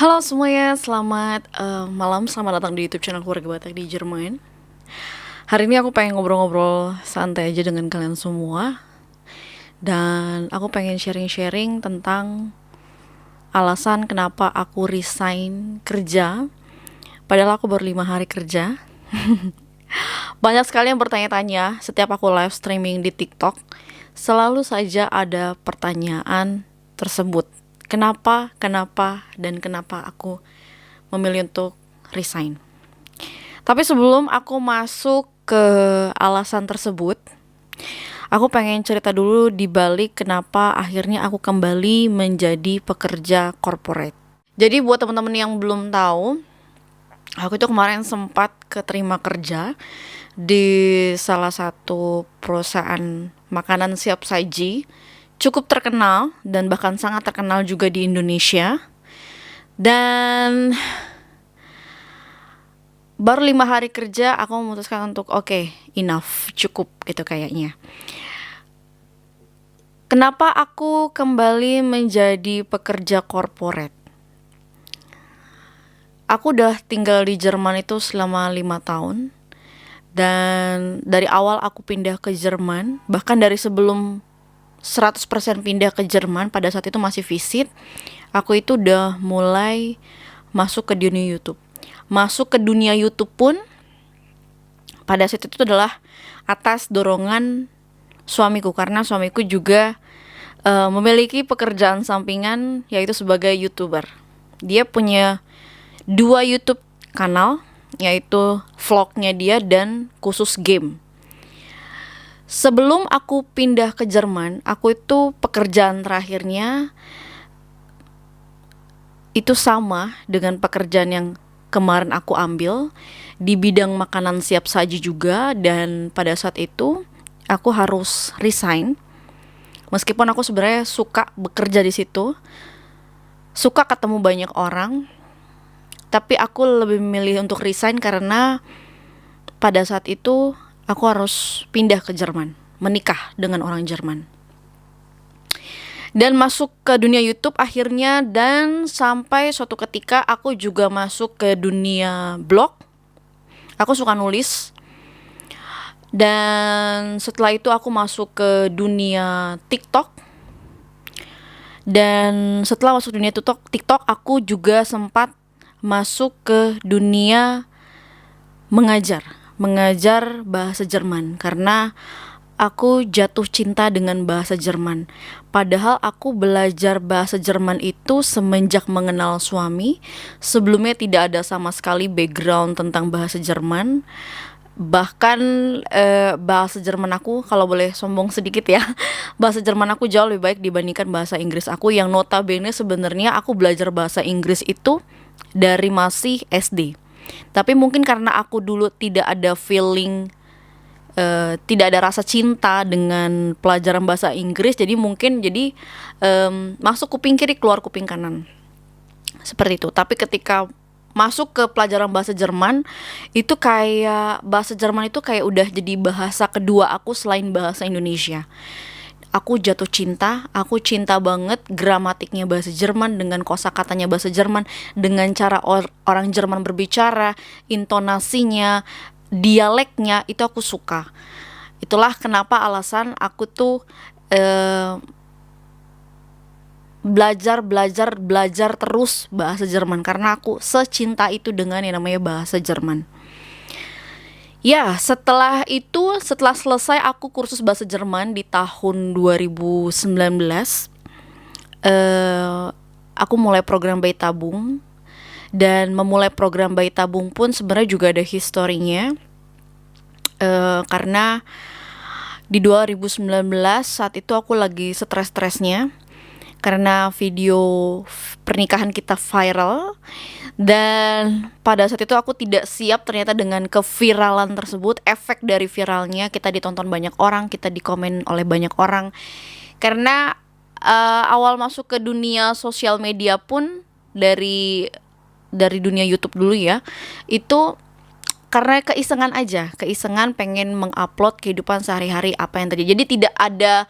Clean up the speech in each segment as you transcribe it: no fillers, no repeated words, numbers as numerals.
Halo semuanya, selamat malam, selamat datang di YouTube channel Keluarga Batak di Jerman. Hari ini aku pengen ngobrol-ngobrol santai aja dengan kalian semua. Dan aku pengen sharing-sharing tentang alasan kenapa aku resign kerja. Padahal aku baru 5 hari kerja. Banyak sekali yang bertanya-tanya setiap aku live streaming di TikTok. Selalu saja ada pertanyaan tersebut. Dan kenapa aku memilih untuk resign. Tapi sebelum aku masuk ke alasan tersebut, aku pengen cerita dulu di balik kenapa akhirnya aku kembali menjadi pekerja corporate. Jadi buat teman-teman yang belum tahu, aku itu kemarin sempat keterima kerja di salah satu perusahaan makanan siap saji cukup terkenal dan bahkan sangat terkenal juga di Indonesia. Dan baru 5 hari kerja aku memutuskan untuk enough, cukup gitu kayaknya. Kenapa aku kembali menjadi pekerja corporate? Aku udah tinggal di Jerman itu selama 5 tahun. Dan dari awal aku pindah ke Jerman, bahkan dari sebelum 100% pindah ke Jerman, pada saat itu masih visit, aku itu udah mulai masuk ke dunia YouTube. Masuk ke dunia YouTube pun pada saat itu adalah atas dorongan suamiku, karena suamiku juga memiliki pekerjaan sampingan yaitu sebagai YouTuber. Dia punya 2 YouTube kanal, yaitu vlognya dia dan khusus game. Sebelum aku pindah ke Jerman, aku itu pekerjaan terakhirnya itu sama dengan pekerjaan yang kemarin aku ambil di bidang makanan siap saji juga. Dan pada saat itu aku harus resign. Meskipun aku sebenarnya suka bekerja di situ, suka ketemu banyak orang, tapi aku lebih memilih untuk resign karena pada saat itu aku harus pindah ke Jerman, menikah dengan orang Jerman. Dan masuk ke dunia YouTube akhirnya, dan sampai suatu ketika aku juga masuk ke dunia blog. Aku suka nulis. Dan setelah itu aku masuk ke dunia TikTok. Dan setelah masuk dunia TikTok, aku juga sempat masuk ke dunia mengajar bahasa Jerman, karena aku jatuh cinta dengan bahasa Jerman. Padahal aku belajar bahasa Jerman itu semenjak mengenal suami. Sebelumnya tidak ada sama sekali background tentang bahasa Jerman. Bahkan bahasa Jerman aku, kalau boleh sombong sedikit ya, bahasa Jerman aku jauh lebih baik dibandingkan bahasa Inggris aku, yang notabene sebenarnya aku belajar bahasa Inggris itu dari masih SD. Tapi mungkin karena aku dulu tidak ada feeling, tidak ada rasa cinta dengan pelajaran bahasa Inggris, jadi mungkin masuk kuping kiri keluar kuping kanan, seperti itu. Tapi ketika masuk ke pelajaran bahasa Jerman, itu kayak bahasa Jerman itu kayak udah jadi bahasa kedua aku selain bahasa Indonesia. Aku jatuh cinta, aku cinta banget gramatiknya bahasa Jerman, dengan kosakatanya bahasa Jerman, dengan cara orang Jerman berbicara, intonasinya, dialeknya, itu aku suka. Itulah kenapa alasan aku tuh belajar terus bahasa Jerman, karena aku secinta itu dengan yang namanya bahasa Jerman. Ya, setelah selesai aku kursus bahasa Jerman di tahun 2019, aku mulai program bayi tabung. Dan memulai program bayi tabung pun sebenarnya juga ada historinya, karena di 2019 saat itu aku lagi stres-stresnya karena video pernikahan kita viral. Dan pada saat itu aku tidak siap ternyata dengan keviralan tersebut. Efek dari viralnya, kita ditonton banyak orang, kita dikomen oleh banyak orang. Karena awal masuk ke dunia sosial media pun dari dunia YouTube dulu ya, itu karena keisengan pengen mengupload kehidupan sehari-hari apa yang terjadi. Jadi tidak ada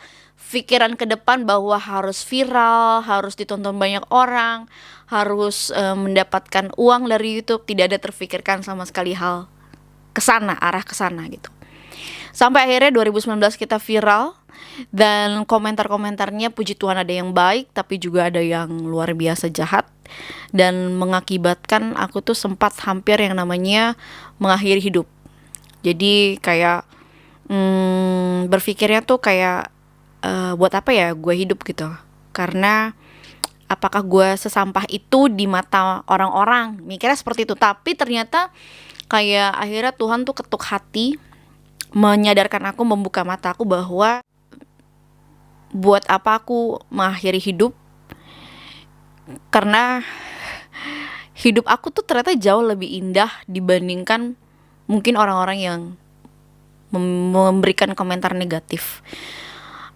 pikiran ke depan bahwa harus viral, harus ditonton banyak orang, harus mendapatkan uang dari YouTube. Tidak ada terfikirkan sama sekali hal kesana, arah kesana gitu. Sampai akhirnya 2019 kita viral, dan komentar-komentarnya puji Tuhan ada yang baik, tapi juga ada yang luar biasa jahat, dan mengakibatkan aku tuh sempat hampir yang namanya mengakhiri hidup. Jadi kayak berpikirnya tuh kayak buat apa ya gue hidup gitu, karena apakah gue sesampah itu di mata orang-orang, mikirnya seperti itu. Tapi ternyata kayak akhirnya Tuhan tuh ketuk hati, menyadarkan aku, membuka mata aku bahwa buat apa aku mengakhiri hidup, karena hidup aku tuh ternyata jauh lebih indah dibandingkan mungkin orang-orang yang memberikan komentar negatif.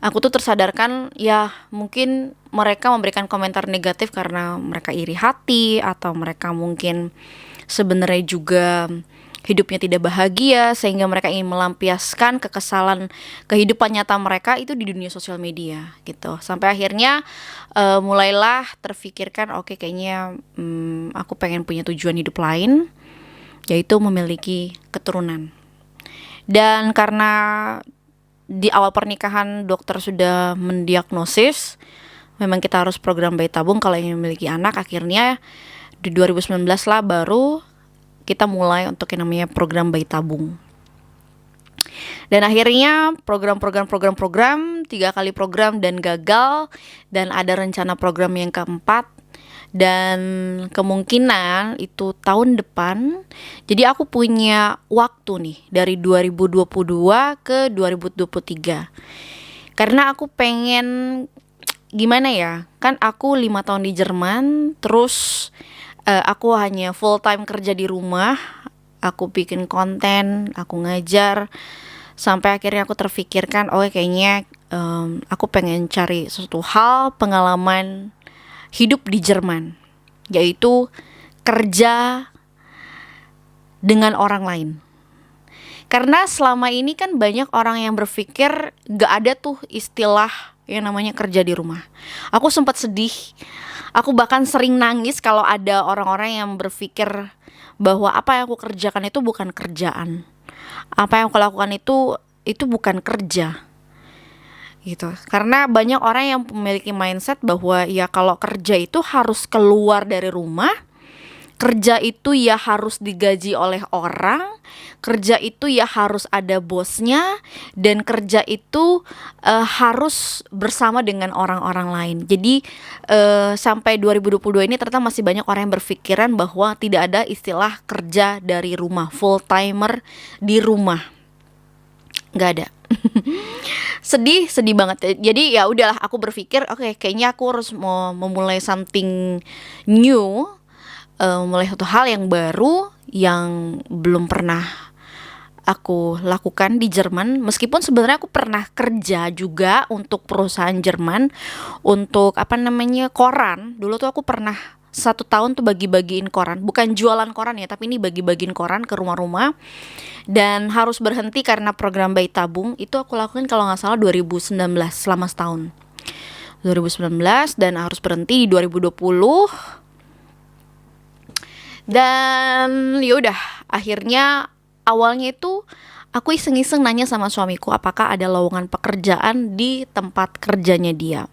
Aku tuh tersadarkan ya mungkin mereka memberikan komentar negatif karena mereka iri hati, atau mereka mungkin sebenarnya juga hidupnya tidak bahagia, sehingga mereka ingin melampiaskan kekesalan kehidupan nyata mereka itu di dunia sosial media gitu. Sampai akhirnya mulailah terfikirkan, oke, kayaknya aku pengen punya tujuan hidup lain, yaitu memiliki keturunan. Dan karena di awal pernikahan dokter sudah mendiagnosis memang kita harus program bayi tabung kalau ingin memiliki anak, akhirnya di 2019 lah baru kita mulai untuk yang namanya program bayi tabung. Dan akhirnya program 3 kali program dan gagal, dan ada rencana program yang keempat, dan kemungkinan itu tahun depan. Jadi aku punya waktu nih dari 2022 ke 2023, karena aku pengen gimana ya, kan aku 5 tahun di Jerman, terus aku hanya full time kerja di rumah, aku bikin konten, aku ngajar, sampai akhirnya aku terfikirkan, kayaknya aku pengen cari sesuatu hal, pengalaman hidup di Jerman, yaitu kerja dengan orang lain. Karena selama ini kan banyak orang yang berpikir gak ada tuh istilah yang namanya kerja di rumah. Aku sempat sedih, aku bahkan sering nangis kalau ada orang-orang yang berpikir bahwa apa yang aku kerjakan itu bukan kerjaan, apa yang aku lakukan itu bukan kerja gitu. Karena banyak orang yang memiliki mindset bahwa ya kalau kerja itu harus keluar dari rumah, kerja itu ya harus digaji oleh orang, kerja itu ya harus ada bosnya, dan kerja itu harus bersama dengan orang-orang lain. Jadi sampai 2022 ini ternyata masih banyak orang yang berpikiran bahwa tidak ada istilah kerja dari rumah, full timer di rumah, nggak ada. sedih banget. Jadi ya udahlah, aku berpikir oke, kayaknya aku harus mau memulai something new, mulai satu hal yang baru yang belum pernah aku lakukan di Jerman. Meskipun sebenarnya aku pernah kerja juga untuk perusahaan Jerman, untuk koran. Dulu tuh aku pernah 1 tahun tuh bagi-bagiin koran, bukan jualan koran ya, tapi ini bagi-bagiin koran ke rumah-rumah. Dan harus berhenti karena program bayi tabung. Itu aku lakukan kalau nggak salah 2019, selama setahun 2019, dan harus berhenti di 2020. Dan yaudah, akhirnya awalnya itu aku iseng-iseng nanya sama suamiku apakah ada lowongan pekerjaan di tempat kerjanya dia.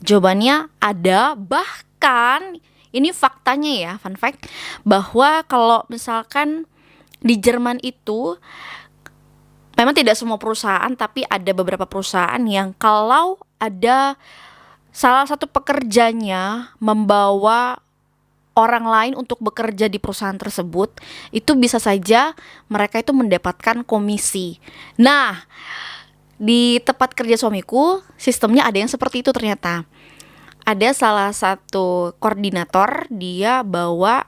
Jawabannya ada, bahkan ini faktanya ya, fun fact, bahwa kalau misalkan di Jerman itu memang tidak semua perusahaan, tapi ada beberapa perusahaan yang kalau ada salah satu pekerjanya membawa orang lain untuk bekerja di perusahaan tersebut, itu bisa saja mereka itu mendapatkan komisi. Nah, di tempat kerja suamiku sistemnya ada yang seperti itu ternyata. Ada salah satu koordinator, dia bawa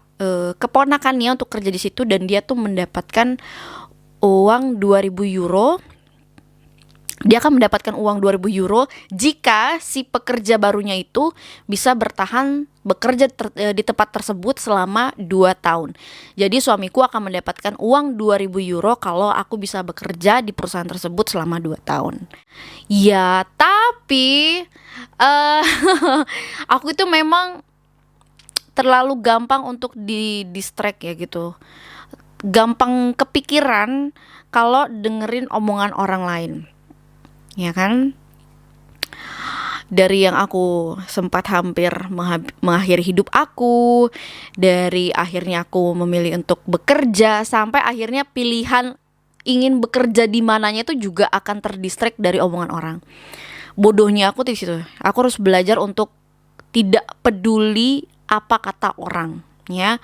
keponakannya untuk kerja di situ, dan dia tuh mendapatkan uang 2.000 euro Dia akan mendapatkan uang 2.000 euro jika si pekerja barunya itu bisa bertahan bekerja di tempat tersebut selama 2 tahun. Jadi suamiku akan mendapatkan uang 2.000 euro kalau aku bisa bekerja di perusahaan tersebut selama 2 tahun. Ya, tapi eh aku itu memang terlalu gampang untuk di distract ya gitu. Gampang kepikiran kalau dengerin omongan orang lain. Ya kan? Dari yang aku sempat hampir mengakhiri hidup aku, dari akhirnya aku memilih untuk bekerja, sampai akhirnya pilihan ingin bekerja di mananya itu juga akan terdistract dari omongan orang. Bodohnya aku di situ. Aku harus belajar untuk tidak peduli apa kata orang, ya.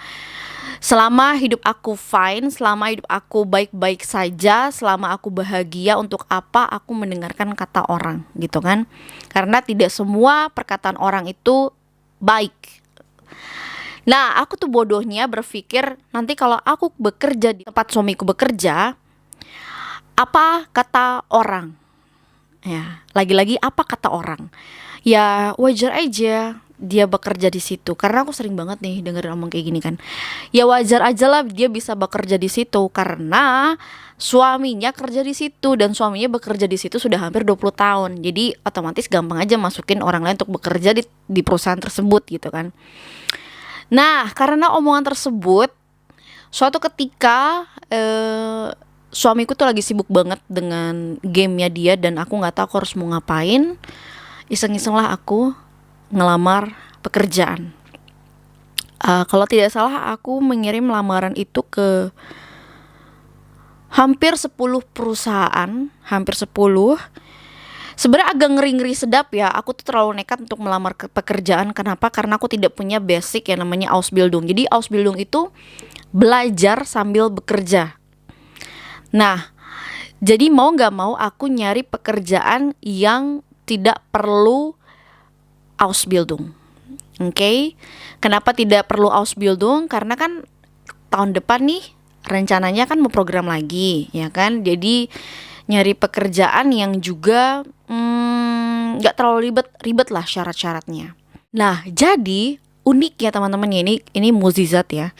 Selama hidup aku fine, selama hidup aku baik-baik saja, selama aku bahagia, untuk apa aku mendengarkan kata orang, gitu kan? Karena tidak semua perkataan orang itu baik. Nah, aku tuh bodohnya berpikir nanti kalau aku bekerja di tempat suamiku bekerja, apa kata orang? Ya, lagi-lagi apa kata orang? Ya wajar aja dia bekerja di situ, karena aku sering banget nih dengerin omong kayak gini kan. Ya wajar aja lah dia bisa bekerja di situ karena suaminya kerja di situ dan suaminya bekerja di situ sudah hampir 20 tahun. Jadi otomatis gampang aja masukin orang lain untuk bekerja di perusahaan tersebut gitu kan. Nah, karena omongan tersebut, suatu ketika suamiku tuh lagi sibuk banget dengan gamenya dia dan aku nggak tahu aku harus mau ngapain. Iseng-iseng lah aku ngelamar pekerjaan. Kalau tidak salah aku mengirim lamaran itu ke hampir 10 perusahaan, hampir 10. Sebenarnya agak ngeri-ngeri sedap ya. Aku tuh terlalu nekat untuk melamar ke pekerjaan. Kenapa? Karena aku tidak punya basic yang namanya Ausbildung. Jadi Ausbildung itu belajar sambil bekerja. Nah, jadi mau gak mau aku nyari pekerjaan yang tidak perlu Ausbildung. Oke. Kenapa tidak perlu Ausbildung? Karena kan tahun depan nih rencananya kan mau program lagi, ya kan? Jadi nyari pekerjaan yang juga gak terlalu ribet lah syarat-syaratnya. Nah, jadi uniknya teman-teman, ini mukjizat ya.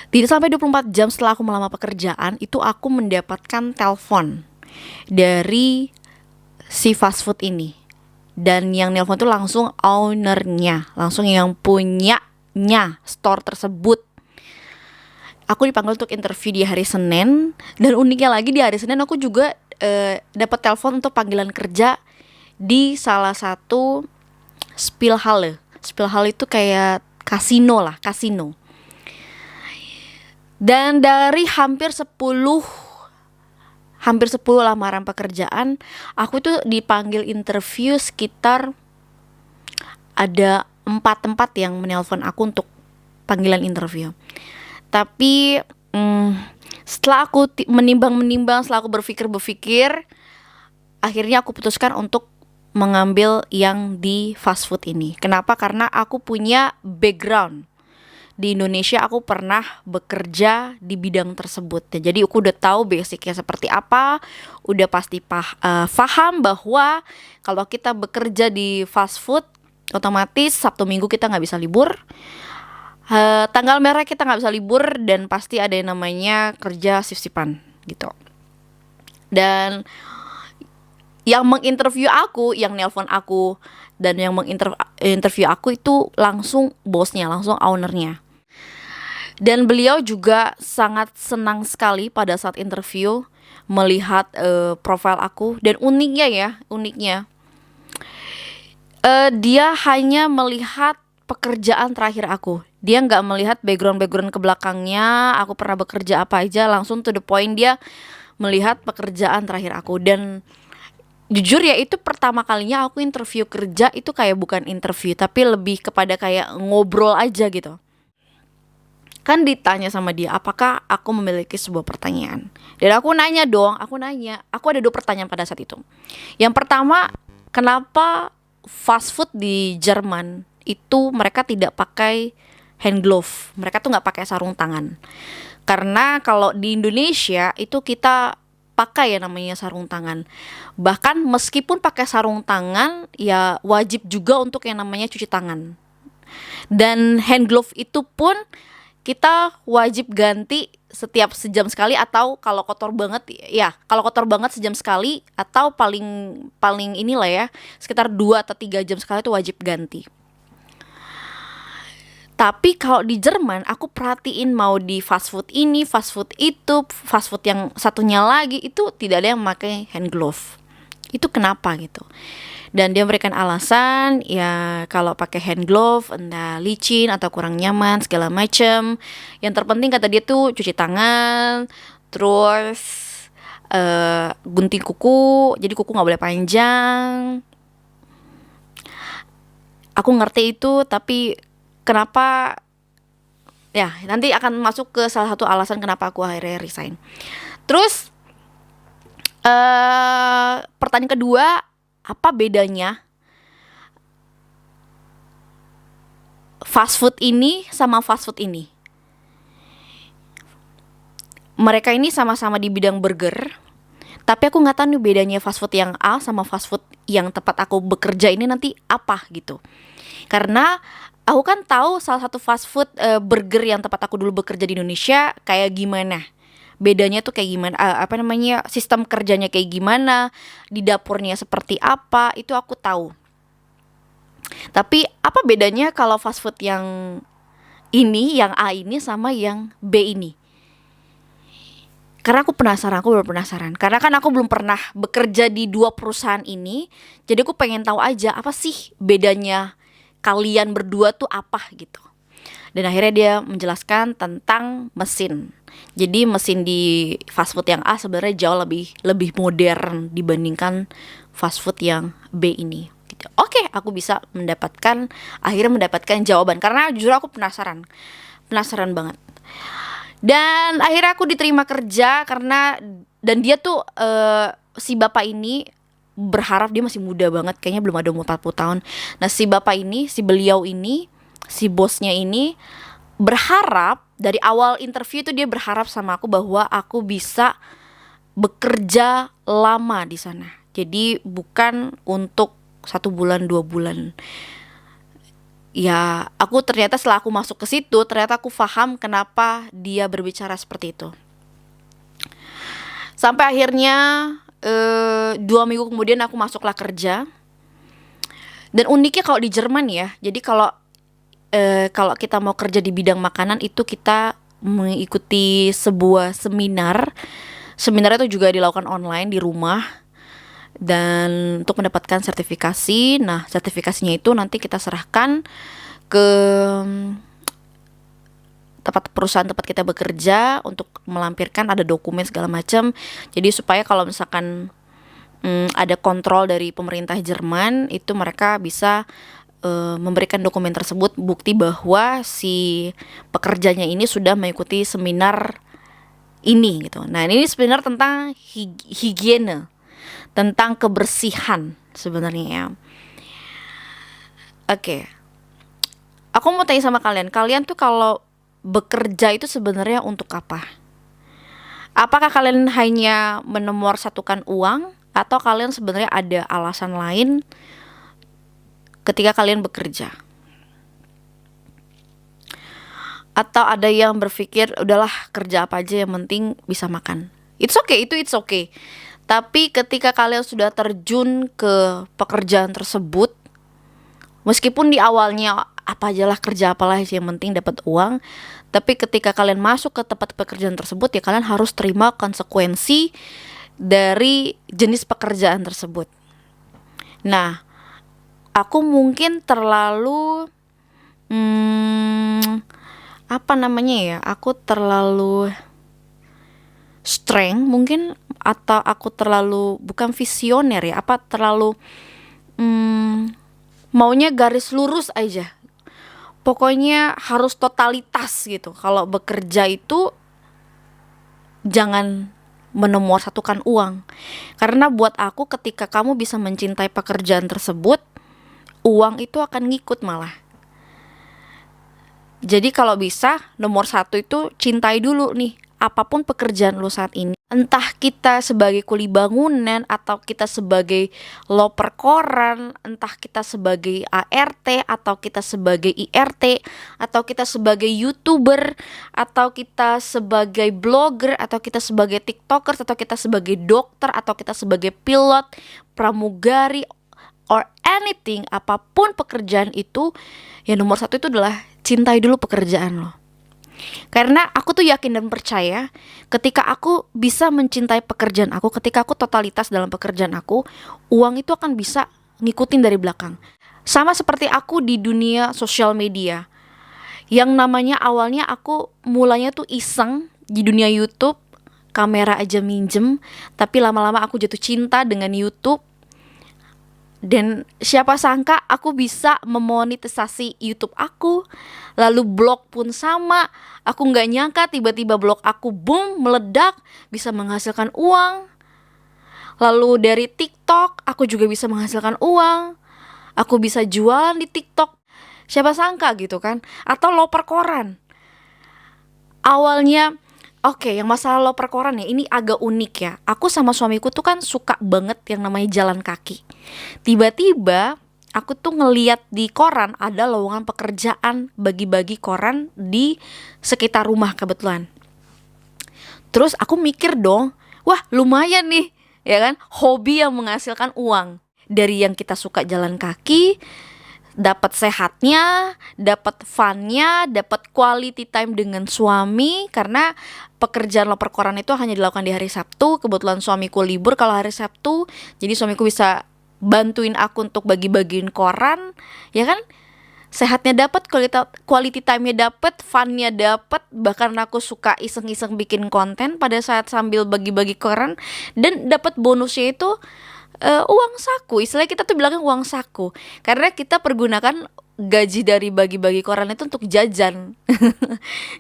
Tidak sampai 24 jam setelah aku melamar pekerjaan, itu aku mendapatkan telepon dari si fast food ini. Dan yang nelpon tuh langsung ownernya, langsung yang punyanya store tersebut. Aku dipanggil untuk interview di hari Senin. Dan uniknya lagi di hari Senin aku juga dapat telepon untuk panggilan kerja di salah satu Spielhalle. Spielhalle itu kayak kasino lah, kasino. Dan dari hampir 10 lamaran pekerjaan, aku tuh dipanggil interview sekitar ada 4 tempat yang menelpon aku untuk panggilan interview. Tapi setelah aku menimbang, setelah aku berpikir, akhirnya aku putuskan untuk mengambil yang di fast food ini. Kenapa? Karena aku punya background. Di Indonesia aku pernah bekerja di bidang tersebut. Jadi aku udah tahu basicnya seperti apa, udah pasti paham bahwa kalau kita bekerja di fast food, otomatis Sabtu Minggu kita nggak bisa libur, tanggal merah kita nggak bisa libur, dan pasti ada yang namanya kerja shift-shiftan gitu. Dan yang menginterview aku, yang nelpon aku, dan yang menginterview aku itu langsung bosnya, langsung ownernya. Dan beliau juga sangat senang sekali pada saat interview melihat profil aku. Dan uniknya dia hanya melihat pekerjaan terakhir aku. Dia nggak melihat background ke belakangnya, aku pernah bekerja apa aja, langsung to the point dia melihat pekerjaan terakhir aku. Dan jujur ya, itu pertama kalinya aku interview kerja itu kayak bukan interview, tapi lebih kepada kayak ngobrol aja gitu. Kan ditanya sama dia, apakah aku memiliki sebuah pertanyaan. Dan aku nanya, aku ada 2 pertanyaan pada saat itu. Yang pertama, kenapa fast food di Jerman itu mereka tidak pakai hand glove, mereka tuh gak pakai sarung tangan. Karena kalau di Indonesia itu kita pakai ya namanya sarung tangan. Bahkan meskipun pakai sarung tangan, ya wajib juga untuk yang namanya cuci tangan. Dan hand glove itu pun kita wajib ganti setiap sejam sekali, atau kalau kotor banget ya, kalau kotor banget sejam sekali, atau paling paling inilah ya sekitar 2 atau 3 jam sekali itu wajib ganti. Tapi kalau di Jerman aku perhatiin mau di fast food ini, fast food itu, fast food yang satunya lagi itu tidak ada yang memakai hand glove. Itu kenapa gitu? Dan dia memberikan alasan ya kalau pakai hand glove entah licin atau kurang nyaman segala macam. Yang terpenting kata dia tuh cuci tangan, terus gunting kuku, jadi kuku nggak boleh panjang. Aku ngerti itu, tapi kenapa ya nanti akan masuk ke salah satu alasan kenapa aku akhirnya resign. Terus pertanyaan kedua, apa bedanya fast food ini sama fast food ini? Mereka ini sama-sama di bidang burger, tapi aku nggak tahu nih bedanya fast food yang A sama fast food yang tempat aku bekerja ini nanti apa gitu. Karena aku kan tahu salah satu fast food burger yang tempat aku dulu bekerja di Indonesia kayak gimana. Bedanya tuh kayak gimana, sistem kerjanya kayak gimana, di dapurnya seperti apa, itu aku tahu. Tapi apa bedanya kalau fast food yang ini, yang A ini sama yang B ini? Karena aku belum penasaran. Karena kan aku belum pernah bekerja di 2 perusahaan ini, jadi aku pengen tahu aja apa sih bedanya kalian berdua tuh apa gitu. Dan akhirnya dia menjelaskan tentang mesin. Jadi mesin di fast food yang A sebenarnya jauh lebih modern dibandingkan fast food yang B ini. Gitu. Oke, aku bisa akhirnya mendapatkan jawaban karena jujur aku penasaran banget. Dan akhirnya aku diterima kerja dan dia tuh si bapak ini berharap, dia masih muda banget, kayaknya belum ada umur 40 tahun. Nah, beliau ini, si bosnya ini berharap dari awal interview itu dia berharap sama aku bahwa aku bisa bekerja lama di sana. Jadi bukan untuk 1 bulan 2 bulan. Ya, ternyata setelah aku masuk ke situ, ternyata aku paham kenapa dia berbicara seperti itu. Sampai akhirnya 2 minggu kemudian aku masuklah kerja. Dan uniknya kalau di Jerman ya, jadi kalau kita mau kerja di bidang makanan itu kita mengikuti sebuah seminar. Seminar itu juga dilakukan online di rumah. Dan untuk mendapatkan sertifikasi, nah sertifikasinya itu nanti kita serahkan ke perusahaan tempat kita bekerja untuk melampirkan, ada dokumen segala macam. Jadi supaya kalau misalkan ada kontrol dari pemerintah Jerman, itu mereka bisa memberikan dokumen tersebut bukti bahwa si pekerjanya ini sudah mengikuti seminar ini gitu. Nah, ini seminar tentang higiene, tentang kebersihan sebenarnya ya. Oke. Aku mau tanya sama kalian tuh kalau bekerja itu sebenarnya untuk apa? Apakah kalian hanya menomorsatukan uang, atau kalian sebenarnya ada alasan lain ketika kalian bekerja? Atau ada yang berpikir udahlah kerja apa aja yang penting bisa makan. It's okay. Tapi ketika kalian sudah terjun ke pekerjaan tersebut, meskipun di awalnya apa aja lah, kerja apalah yang penting dapat uang, tapi ketika kalian masuk ke tempat pekerjaan tersebut ya kalian harus terima konsekuensi dari jenis pekerjaan tersebut. Nah, aku mungkin terlalu aku terlalu strength mungkin, atau aku terlalu bukan visioner ya, terlalu maunya garis lurus aja. Pokoknya harus totalitas gitu. Kalau bekerja itu jangan menomorsatukan uang. Karena buat aku ketika kamu bisa mencintai pekerjaan tersebut, uang itu akan ngikut malah. Jadi kalau bisa nomor 1 itu cintai dulu nih apapun pekerjaan lo saat ini, entah kita sebagai kuli bangunan, atau kita sebagai loper koran, entah kita sebagai ART, atau kita sebagai IRT, atau kita sebagai YouTuber, atau kita sebagai blogger, atau kita sebagai TikToker, atau kita sebagai dokter, atau kita sebagai pilot, pramugari, or anything, apapun pekerjaan itu, yang nomor satu itu adalah cintai dulu pekerjaan lo. Karena aku tuh yakin dan percaya ketika aku bisa mencintai pekerjaan aku, ketika aku totalitas dalam pekerjaan aku, uang itu akan bisa ngikutin dari belakang. Sama seperti aku di dunia sosial media, yang namanya awalnya aku mulanya tuh iseng di dunia YouTube, kamera aja minjem, tapi lama-lama aku jatuh cinta dengan YouTube. Dan siapa sangka aku bisa memonetisasi YouTube aku. Lalu blog pun sama. Aku gak nyangka tiba-tiba blog aku boom, meledak, bisa menghasilkan uang. Lalu dari TikTok aku juga bisa menghasilkan uang. Aku bisa jualan di TikTok. Siapa sangka gitu kan. Atau loper koran. Awalnya yang masalah loper koran ya, ini agak unik ya. Aku sama suamiku tuh kan suka banget yang namanya jalan kaki. Tiba-tiba aku tuh ngeliat di koran ada lowongan pekerjaan bagi-bagi koran di sekitar rumah kebetulan. Terus aku mikir dong, wah lumayan nih, ya kan, hobi yang menghasilkan uang. Dari yang kita suka jalan kaki, dapat sehatnya, dapat funnya, dapat quality time dengan suami. Karena pekerjaan loper koran itu hanya dilakukan di hari Sabtu. Kebetulan suamiku libur kalau hari Sabtu, jadi suamiku bisa bantuin aku untuk bagi-bagiin koran, ya kan. Sehatnya dapat, quality time-nya dapat, funnya dapat. Bahkan aku suka iseng-iseng bikin konten pada saat sambil bagi-bagi koran. Dan dapat bonusnya itu uang saku. Istilahnya kita tuh bilangnya uang saku, karena kita pergunakan gaji dari bagi-bagi koran itu untuk jajan.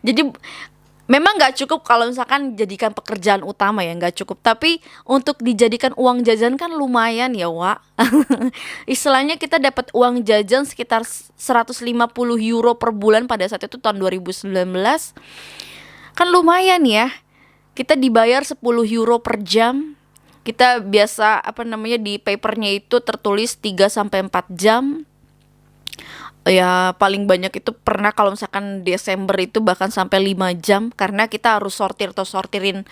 Jadi memang gak cukup kalau misalkan jadikan pekerjaan utama ya, gak cukup. Tapi untuk dijadikan uang jajan kan lumayan ya Wak. Istilahnya kita dapat uang jajan sekitar 150 euro per bulan pada saat itu tahun 2019. Kan lumayan ya. Kita dibayar 10 euro per jam. Kita biasa di papernya itu tertulis 3-4 jam. Ya paling banyak itu pernah kalau misalkan Desember itu bahkan sampai 5 jam. Karena kita harus sortirin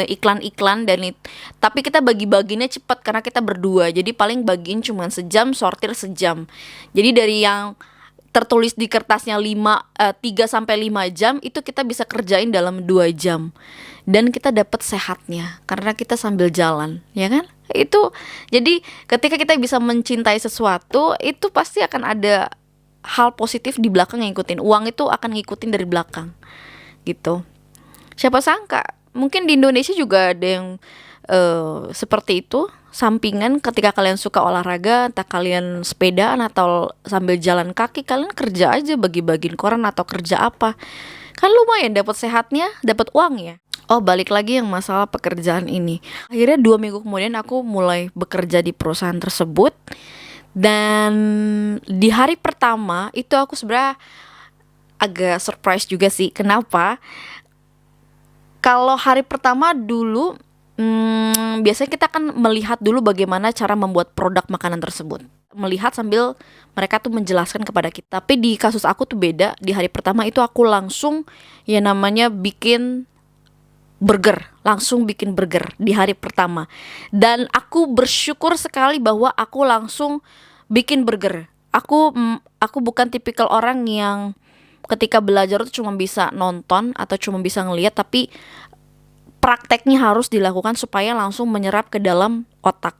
iklan-iklan tapi kita bagi-baginya cepat karena kita berdua. Jadi paling bagiin cuma sejam, sortir sejam. Jadi dari yang tertulis di kertasnya 3-5 jam itu kita bisa kerjain dalam 2 jam. Dan kita dapat sehatnya karena kita sambil jalan, ya kan? Itu jadi ketika kita bisa mencintai sesuatu, itu pasti akan ada hal positif di belakang yang ngikutin. Uang itu akan ngikutin dari belakang gitu. Siapa sangka mungkin di Indonesia juga ada yang seperti itu, sampingan. Ketika kalian suka olahraga, entah kalian sepedaan atau sambil jalan kaki, kalian kerja aja bagi-bagiin koran atau kerja apa, kan lumayan dapat sehatnya, dapat uang ya. Balik lagi yang masalah pekerjaan ini. Akhirnya 2 minggu kemudian aku mulai bekerja di perusahaan tersebut. Dan di hari pertama itu aku sebenarnya agak surprise juga sih. Kenapa? Kalau hari pertama dulu biasanya kita akan melihat dulu bagaimana cara membuat produk makanan tersebut. Melihat sambil mereka tuh menjelaskan kepada kita. Tapi di kasus aku tuh beda. Di hari pertama itu aku langsung bikin burger di hari pertama. Dan aku bersyukur sekali bahwa aku langsung bikin burger. Aku bukan tipikal orang yang ketika belajar tuh cuma bisa nonton atau cuma bisa ngeliat, tapi prakteknya harus dilakukan supaya langsung menyerap ke dalam otak.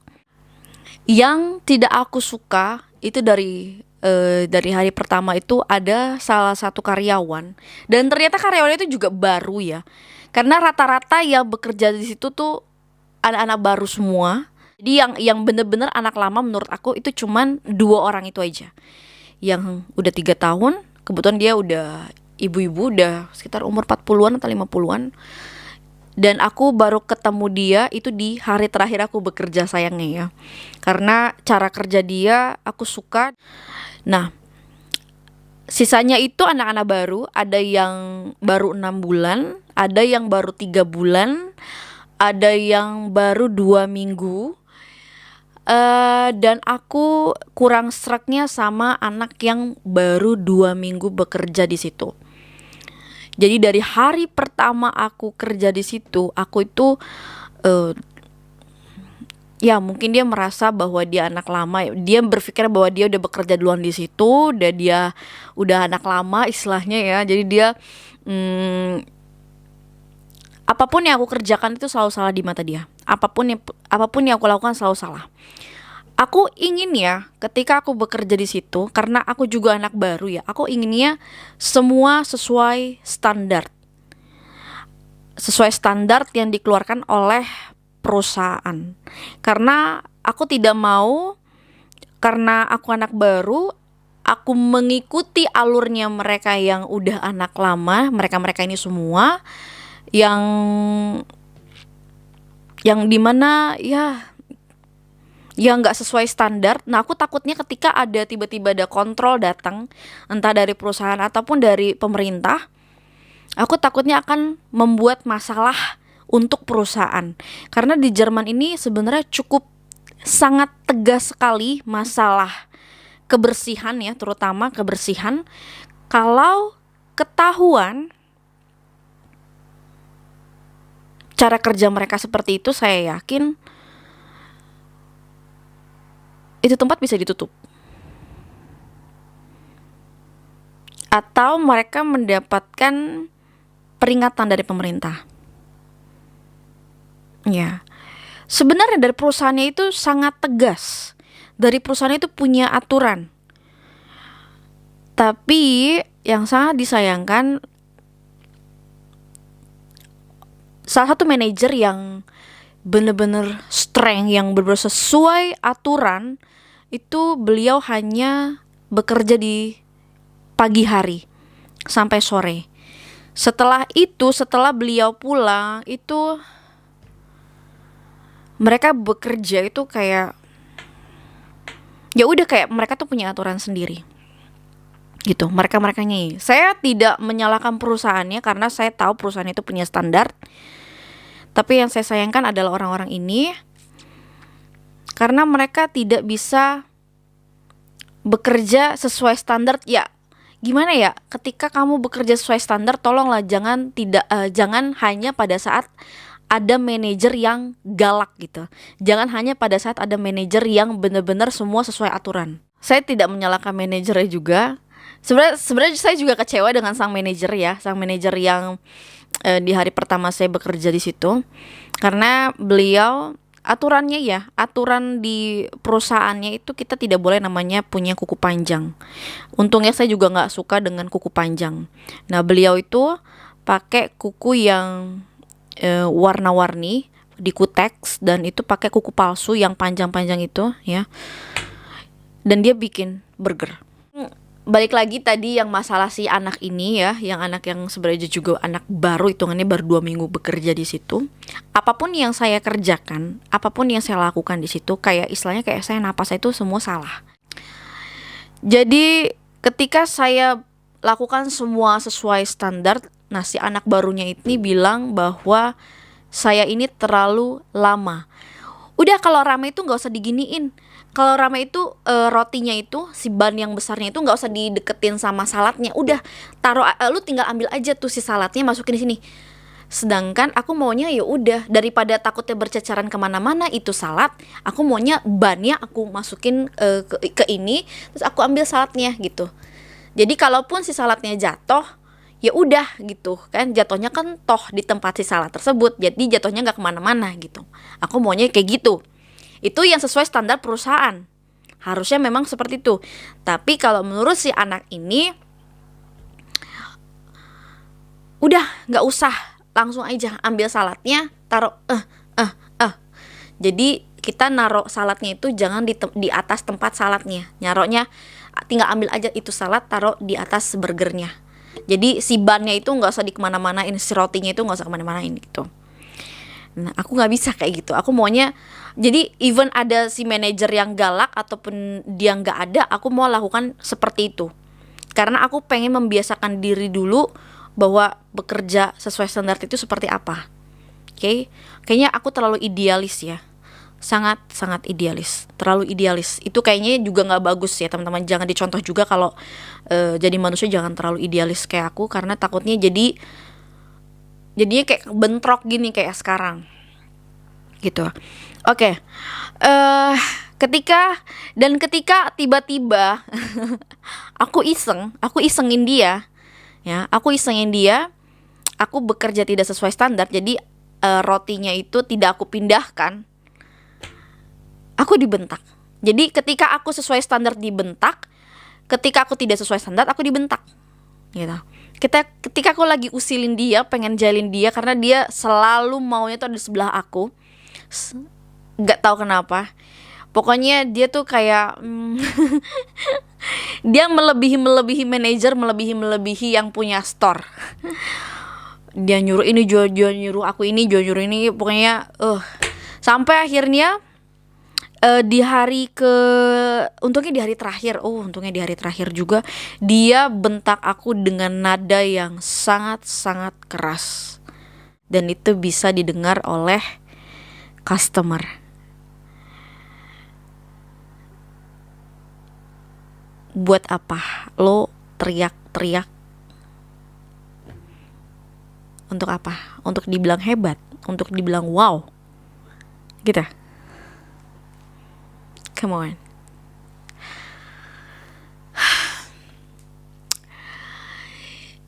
Yang tidak aku suka itu dari hari pertama itu ada salah satu karyawan, dan ternyata karyawannya itu juga baru ya. Karena rata-rata yang bekerja di situ tuh anak-anak baru semua. Jadi yang bener-bener anak lama menurut aku itu cuman 2 orang itu aja. Yang udah 3 tahun, kebetulan dia udah ibu-ibu, udah sekitar umur 40-an atau 50-an. Dan aku baru ketemu dia itu di hari terakhir aku bekerja sayangnya ya. Karena cara kerja dia aku suka. Nah, Sisanya itu anak-anak baru, ada yang baru 6 bulan, ada yang baru 3 bulan, ada yang baru 2 minggu. Dan aku kurang sreknya sama anak yang baru 2 minggu bekerja di situ. Jadi dari hari pertama aku kerja di situ, aku itu eh, ya mungkin dia merasa bahwa dia anak lama, dia berpikir bahwa dia udah bekerja duluan di situ, dan dia udah anak lama istilahnya ya. Jadi dia mm, apapun yang aku kerjakan itu selalu salah di mata dia. Apapun yang aku lakukan selalu salah. Aku ingin ya, ketika aku bekerja di situ, karena aku juga anak baru ya, aku inginnya semua sesuai standar yang dikeluarkan oleh perusahaan. Karena aku tidak mau, karena aku anak baru, aku mengikuti alurnya mereka yang udah anak lama, mereka-mereka ini semua yang dimana ya nggak sesuai standar. Nah, aku takutnya ketika ada tiba-tiba ada kontrol datang, entah dari perusahaan ataupun dari pemerintah, aku takutnya akan membuat masalah untuk perusahaan. Karena di Jerman ini sebenarnya cukup sangat tegas sekali masalah kebersihan ya, terutama kebersihan. Kalau ketahuan cara kerja mereka seperti itu, saya yakin itu tempat bisa ditutup. Atau mereka mendapatkan peringatan dari pemerintah. Ya. Sebenarnya dari perusahaannya itu sangat tegas. Dari perusahaan itu punya aturan. Tapi yang sangat disayangkan, salah satu manajer yang bener-bener strength, yang bener-bener sesuai aturan, itu beliau hanya bekerja di pagi hari sampai sore. Setelah beliau pulang, itu mereka bekerja itu kayak ya udah, kayak mereka tuh punya aturan sendiri. Gitu, mereka-merekanya. Saya tidak menyalahkan perusahaannya karena saya tahu perusahaan itu punya standar. Tapi yang saya sayangkan adalah orang-orang ini, karena mereka tidak bisa bekerja sesuai standar. Ya, gimana ya? Ketika kamu bekerja sesuai standar, tolonglah jangan hanya pada saat ada manajer yang galak gitu. Jangan hanya pada saat ada manajer yang benar-benar semua sesuai aturan. Saya tidak menyalahkan manajernya juga. Sebenarnya saya juga kecewa dengan sang manajer yang di hari pertama saya bekerja di situ, karena beliau aturan di perusahaannya itu kita tidak boleh namanya punya kuku panjang. Untungnya saya juga nggak suka dengan kuku panjang. Nah, beliau itu pakai kuku yang warna-warni di Kutex, dan itu pakai kuku palsu yang panjang-panjang itu ya. Dan dia bikin burger. Balik lagi tadi yang masalah si anak ini ya, yang anak yang sebenarnya juga anak baru, hitungannya baru 2 minggu bekerja di situ. Apapun yang saya kerjakan, apapun yang saya lakukan di situ, kayak istilahnya kayak saya napas itu semua salah. Jadi ketika saya lakukan semua sesuai standar, nah si anak barunya ini bilang bahwa saya ini terlalu lama. Udah, kalau rame itu nggak usah diginiin. Kalau rame itu rotinya itu, si ban yang besarnya itu nggak usah dideketin sama saladnya. Udah, taruh, lu tinggal ambil aja tuh si saladnya, masukin di sini. Sedangkan aku maunya ya udah, daripada takutnya berceceran kemana-mana itu salad, aku maunya bannya aku masukin ke ini, terus aku ambil saladnya gitu. Jadi kalaupun si saladnya jatuh, ya udah gitu kan, jatuhnya kan toh di tempat si salad tersebut, jadi jatuhnya nggak kemana-mana gitu. Aku maunya kayak gitu. Itu yang sesuai standar perusahaan, harusnya memang seperti itu. Tapi kalau menurut si anak ini, udah nggak usah, langsung aja ambil saladnya, taruh jadi kita naruh saladnya itu jangan di atas tempat saladnya, naruhnya tinggal ambil aja itu salad, taruh di atas burgernya. Jadi si bannya itu nggak usah di kemana-manain, si rotinya itu nggak usah kemana-manain gitu. Nah, aku nggak bisa kayak gitu. Aku maunya, jadi even ada si manajer yang galak ataupun dia nggak ada, aku mau lakukan seperti itu. Karena aku pengen membiasakan diri dulu bahwa bekerja sesuai standar itu seperti apa. Oke, kayaknya aku terlalu idealis ya, sangat sangat idealis, terlalu idealis. Itu kayaknya juga nggak bagus ya teman-teman. Jangan dicontoh juga kalau jadi manusia, jangan terlalu idealis kayak aku, karena takutnya jadinya kayak bentrok gini kayak sekarang gitu. Oke. Ketika tiba-tiba aku isengin dia ya, aku bekerja tidak sesuai standar, jadi rotinya itu tidak aku pindahkan, aku dibentak. Jadi ketika aku sesuai standar dibentak, ketika aku tidak sesuai standar aku dibentak gitu. Ketika aku lagi usilin dia, pengen jalin dia, karena dia selalu maunya tuh di sebelah aku, nggak tahu kenapa. Pokoknya dia tuh kayak dia melebihi manajer, melebihi yang punya store. Dia nyuruh ini, jual nyuruh aku ini, jual nyuruh ini, pokoknya sampai akhirnya untungnya di hari terakhir juga dia bentak aku dengan nada yang sangat-sangat keras, dan itu bisa didengar oleh customer. Buat apa lo teriak-teriak? Untuk apa? Untuk dibilang hebat? Untuk dibilang wow? Gitu. Come on.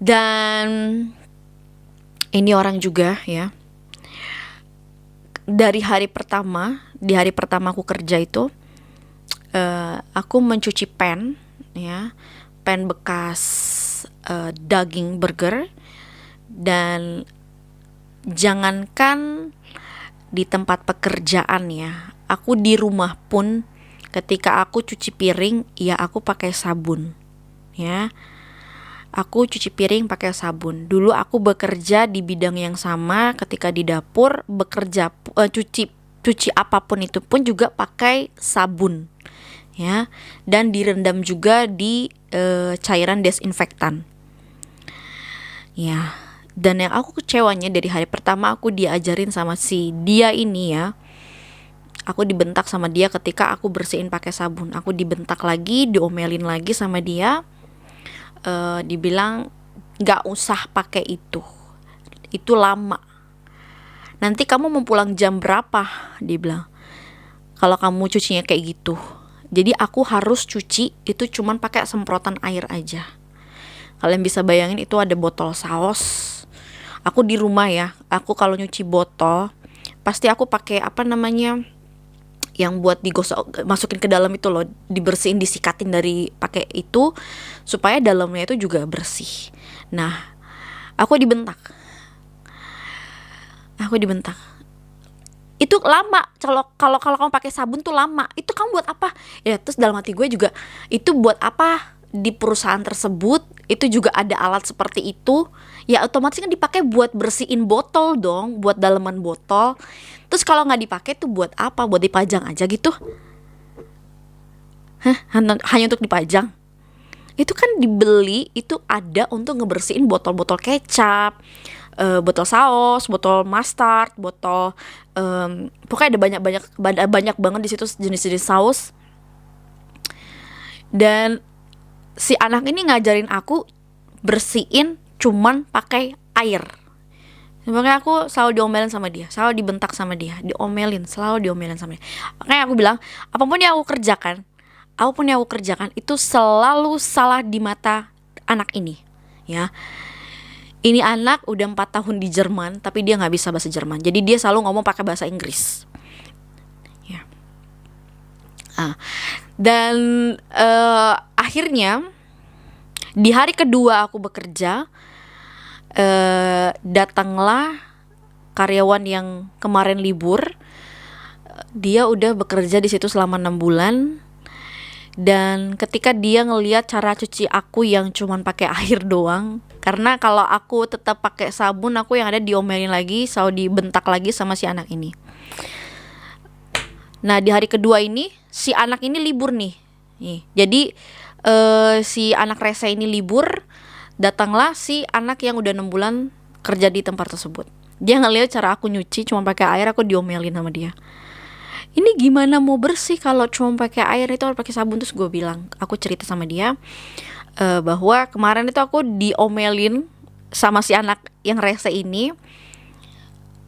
Dan ini orang juga ya, di hari pertama aku kerja itu, aku mencuci pen bekas daging burger. Dan jangankan di tempat pekerjaan ya, aku di rumah pun ketika aku cuci piring ya aku pakai sabun ya. Aku cuci piring pakai sabun. Dulu aku bekerja di bidang yang sama, ketika di dapur bekerja cuci apapun itu pun juga pakai sabun ya, dan direndam juga di cairan desinfektan ya. Dan yang aku kecewanya, dari hari pertama aku diajarin sama si dia ini ya, aku dibentak sama dia ketika aku bersihin pakai sabun. Aku dibentak lagi, diomelin lagi sama dia, dibilang gak usah pakai itu lama, nanti kamu mau pulang jam berapa, dia bilang, kalau kamu cucinya kayak gitu. Jadi aku harus cuci itu cuman pakai semprotan air aja. Kalian bisa bayangin itu ada botol saus. Aku di rumah ya, aku kalau nyuci botol pasti aku pakai yang buat digosok, masukin ke dalam itu loh, dibersihin, disikatin dari pakai itu supaya dalamnya itu juga bersih. Nah, aku dibentak. Itu lama, kalau kamu pakai sabun tuh lama. Itu kamu buat apa? Ya terus dalam hati gue juga, itu buat apa? Di perusahaan tersebut itu juga ada alat seperti itu, ya otomatis kan dipakai buat bersihin botol dong, buat dalaman botol. Terus kalau nggak dipakai tuh buat apa? Buat dipajang aja gitu? Hanya untuk dipajang? Itu kan dibeli, itu ada untuk ngebersihin botol-botol kecap, botol saus, botol mustard, botol pokoknya ada banyak banget di situ jenis-jenis saus. Dan si anak ini ngajarin aku bersihin cuman pakai air. Makanya aku selalu diomelin sama dia, selalu dibentak sama dia, selalu diomelin sama dia. Makanya aku bilang, apapun yang aku kerjakan itu selalu salah di mata anak ini ya. Ini anak udah 4 tahun di Jerman, tapi dia gak bisa bahasa Jerman, jadi dia selalu ngomong pakai bahasa Inggris ya. Dan akhirnya di hari kedua aku bekerja, datanglah karyawan yang kemarin libur. Dia udah bekerja di situ selama 6 bulan. Dan ketika dia ngelihat cara cuci aku yang cuman pakai air doang, karena kalau aku tetap pakai sabun, aku yang ada diomelin lagi, selalu dibentak lagi sama si anak ini. Nah di hari kedua ini si anak ini libur nih. Jadi si anak rese ini libur, datanglah si anak yang udah 6 bulan kerja di tempat tersebut. Dia ngeliat cara aku nyuci cuma pakai air, aku diomelin sama dia. Ini gimana mau bersih kalau cuma pakai air, itu harus pakai sabun. Terus gue bilang, aku cerita sama dia bahwa kemarin itu aku diomelin sama si anak yang rese ini,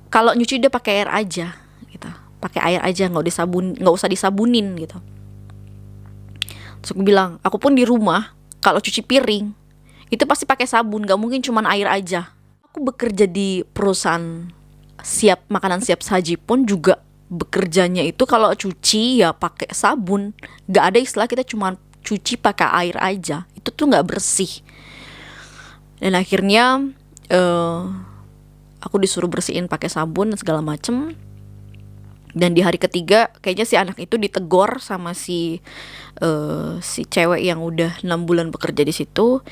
kalau nyuci dia pakai air aja gitu, pakai air aja, nggak usah disabunin gitu. Terus aku bilang, aku pun di rumah kalau cuci piring itu pasti pakai sabun, nggak mungkin cuman air aja. Aku bekerja di perusahaan makanan siap saji pun juga bekerjanya itu kalau cuci ya pakai sabun, nggak ada istilah kita cuma cuci pakai air aja, itu tuh nggak bersih. Dan akhirnya aku disuruh bersihin pakai sabun dan segala macem. Dan di hari ketiga kayaknya si anak itu ditegor sama si cewek yang udah 6 bulan bekerja di situ,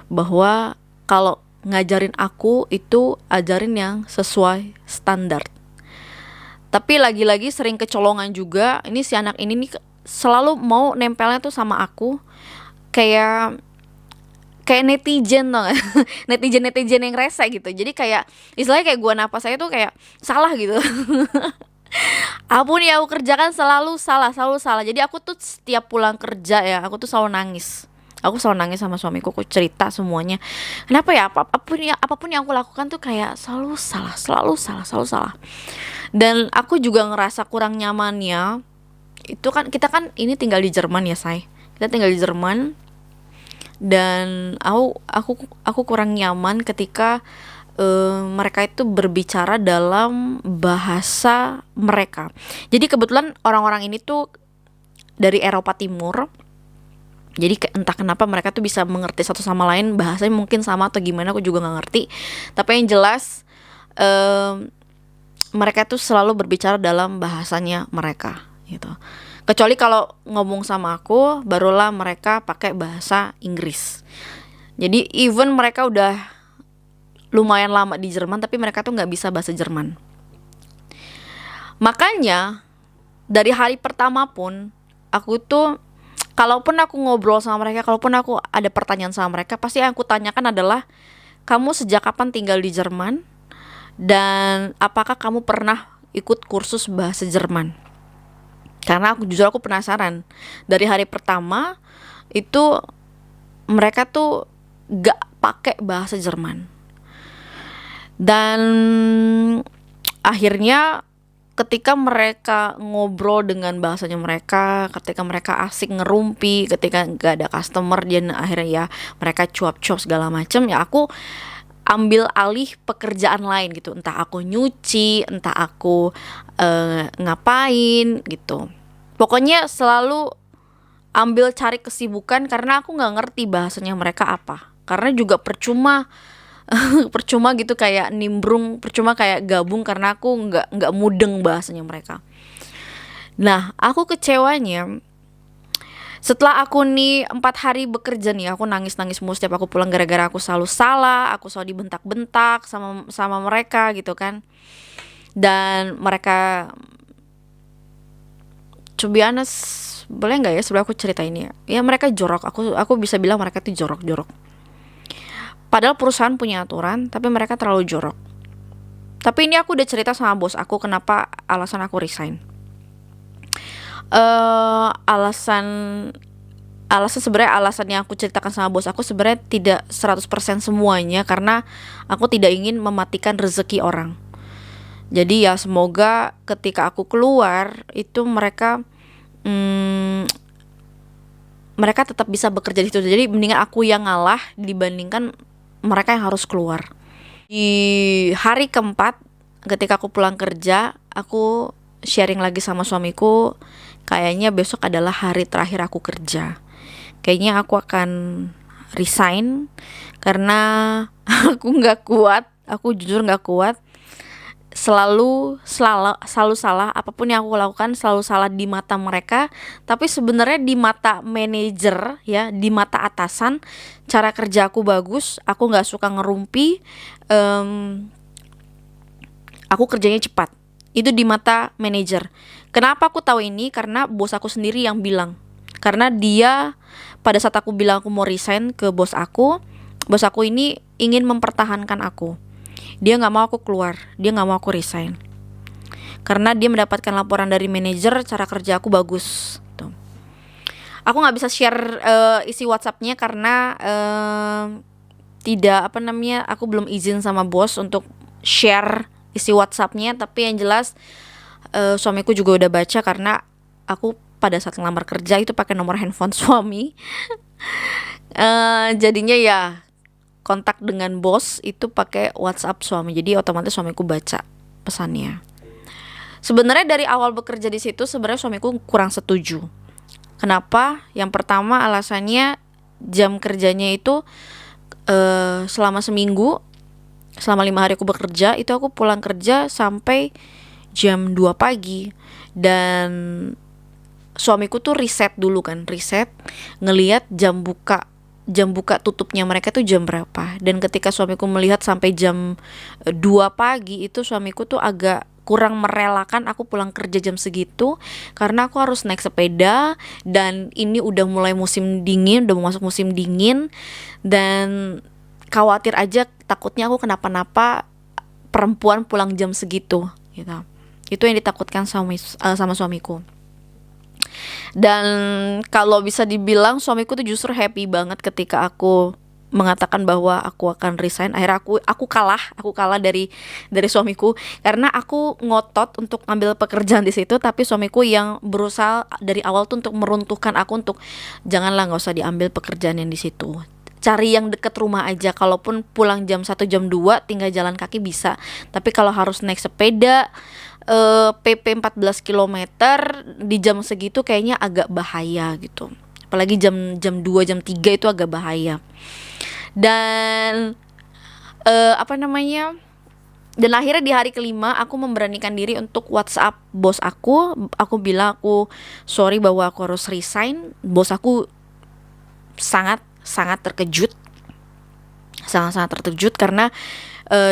bahwa kalau ngajarin aku itu ajarin yang sesuai standar. Tapi lagi-lagi sering kecolongan juga. Ini si anak ini nih selalu mau nempelnya tuh sama aku kayak netizen tuh. netizen yang rese gitu. Jadi kayak istilahnya kayak gua napas saya tuh kayak salah gitu. Apapun yang aku kerjakan selalu salah. Jadi aku tuh setiap pulang kerja ya, aku tuh selalu nangis. Aku selalu nangis sama suamiku, aku cerita semuanya. Kenapa ya, apapun yang aku lakukan tuh kayak selalu salah. Dan aku juga ngerasa kurang nyamannya. Itu kan kita kan ini tinggal di Jerman ya, say. Kita tinggal di Jerman. Dan aku kurang nyaman ketika mereka itu berbicara dalam bahasa mereka. Jadi kebetulan orang-orang ini tuh dari Eropa Timur. Jadi entah kenapa mereka tuh bisa mengerti satu sama lain, bahasanya mungkin sama atau gimana, aku juga gak ngerti. Tapi yang jelas mereka tuh selalu berbicara dalam bahasanya mereka gitu. Kecuali kalau ngomong sama aku, barulah mereka pakai bahasa Inggris. Jadi even mereka udah lumayan lama di Jerman, tapi mereka tuh gak bisa bahasa Jerman. Makanya dari hari pertama pun aku tuh, kalaupun aku ngobrol sama mereka, kalaupun aku ada pertanyaan sama mereka, pasti yang aku tanyakan adalah, kamu sejak kapan tinggal di Jerman? Dan apakah kamu pernah ikut kursus bahasa Jerman? Karena aku penasaran. Dari hari pertama itu mereka tuh gak pakai bahasa Jerman. Dan akhirnya ketika mereka ngobrol dengan bahasanya mereka, ketika mereka asik ngerumpi, ketika gak ada customer, dan akhirnya ya mereka cuap-cuap segala macam, ya aku ambil alih pekerjaan lain gitu. Entah aku nyuci, entah aku ngapain gitu. Pokoknya selalu ambil cari kesibukan, karena aku gak ngerti bahasanya mereka apa. Karena juga percuma gitu kayak nimbrung, percuma kayak gabung, karena aku nggak mudeng bahasanya mereka. Nah, aku kecewanya setelah aku nih 4 hari bekerja nih, aku nangis mulu setiap aku pulang, gara-gara aku selalu salah, aku selalu dibentak-bentak sama mereka gitu kan. Dan mereka, to be honest, boleh nggak ya sebelum aku cerita ini ya, mereka jorok. Aku bisa bilang mereka tuh jorok. Padahal perusahaan punya aturan, tapi mereka terlalu jorok. Tapi ini aku udah cerita sama bos aku kenapa alasan aku resign. Alasan sebenarnya, alasan yang aku ceritakan sama bos aku sebenarnya tidak 100% semuanya, karena aku tidak ingin mematikan rezeki orang. Jadi ya semoga ketika aku keluar itu mereka tetap bisa bekerja di situ. Jadi mendingan aku yang ngalah dibandingkan mereka yang harus keluar. Di hari keempat ketika aku pulang kerja, aku sharing lagi sama suamiku, kayaknya besok adalah hari terakhir aku kerja. Kayaknya aku akan resign karena aku gak kuat. Aku jujur gak kuat. Selalu salah, apapun yang aku lakukan selalu salah di mata mereka, tapi sebenarnya di mata manajer ya, di mata atasan, cara kerja aku bagus, aku nggak suka ngerumpi, aku kerjanya cepat. Itu di mata manajer. Kenapa aku tahu ini? Karena bos aku sendiri yang bilang, Karena dia pada saat aku bilang aku mau resign ke bos aku ini ingin mempertahankan aku. Dia nggak mau aku keluar, dia nggak mau aku resign. Karena dia mendapatkan laporan dari manajer cara kerja aku bagus. Tuh. Aku nggak bisa share isi WhatsApp-nya karena tidak aku belum izin sama bos untuk share isi WhatsApp-nya. Tapi yang jelas suamiku juga udah baca karena aku pada saat ngelamar kerja itu pakai nomor handphone suami. Jadinya ya kontak dengan bos itu pakai WhatsApp suami. Jadi otomatis suamiku baca pesannya. Sebenarnya dari awal bekerja di situ sebenarnya suamiku kurang setuju. Kenapa? Yang pertama alasannya jam kerjanya itu selama seminggu, selama 5 hari aku bekerja itu aku pulang kerja sampai jam 2 pagi. Dan suamiku tuh riset ngelihat jam buka tutupnya mereka tuh jam berapa. Dan ketika suamiku melihat sampai jam 2 pagi itu suamiku tuh agak kurang merelakan aku pulang kerja jam segitu karena aku harus naik sepeda dan ini udah mulai musim dingin, udah mau masuk musim dingin dan khawatir aja takutnya aku kenapa-napa perempuan pulang jam segitu gitu. Itu yang ditakutkan sama suamiku. Dan kalau bisa dibilang suamiku tuh justru happy banget ketika aku mengatakan bahwa aku akan resign. Akhirnya aku kalah dari suamiku karena aku ngotot untuk ngambil pekerjaan di situ, tapi suamiku yang berusaha dari awal tuh untuk meruntuhkan aku untuk janganlah, nggak usah diambil pekerjaan yang di situ. Cari yang deket rumah aja, kalaupun pulang jam 1 jam 2 tinggal jalan kaki bisa. Tapi kalau harus naik sepeda PP 14 km di jam segitu kayaknya agak bahaya gitu. Apalagi jam 2 jam 3 itu agak bahaya. Dan dan akhirnya di hari kelima aku memberanikan diri untuk WhatsApp bos aku. Aku bilang aku sorry bahwa aku harus resign. Bos aku sangat terkejut. Sangat terkejut karena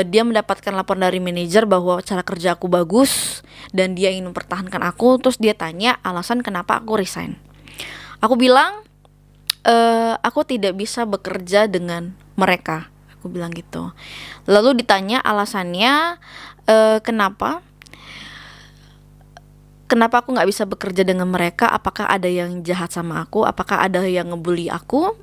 dia mendapatkan laporan dari manajer bahwa cara kerja aku bagus dan dia ingin mempertahankan aku. Terus dia tanya alasan kenapa aku resign. Aku bilang aku tidak bisa bekerja dengan mereka, aku bilang gitu. Lalu ditanya alasannya kenapa aku nggak bisa bekerja dengan mereka, apakah ada yang jahat sama aku, apakah ada yang ngebully aku.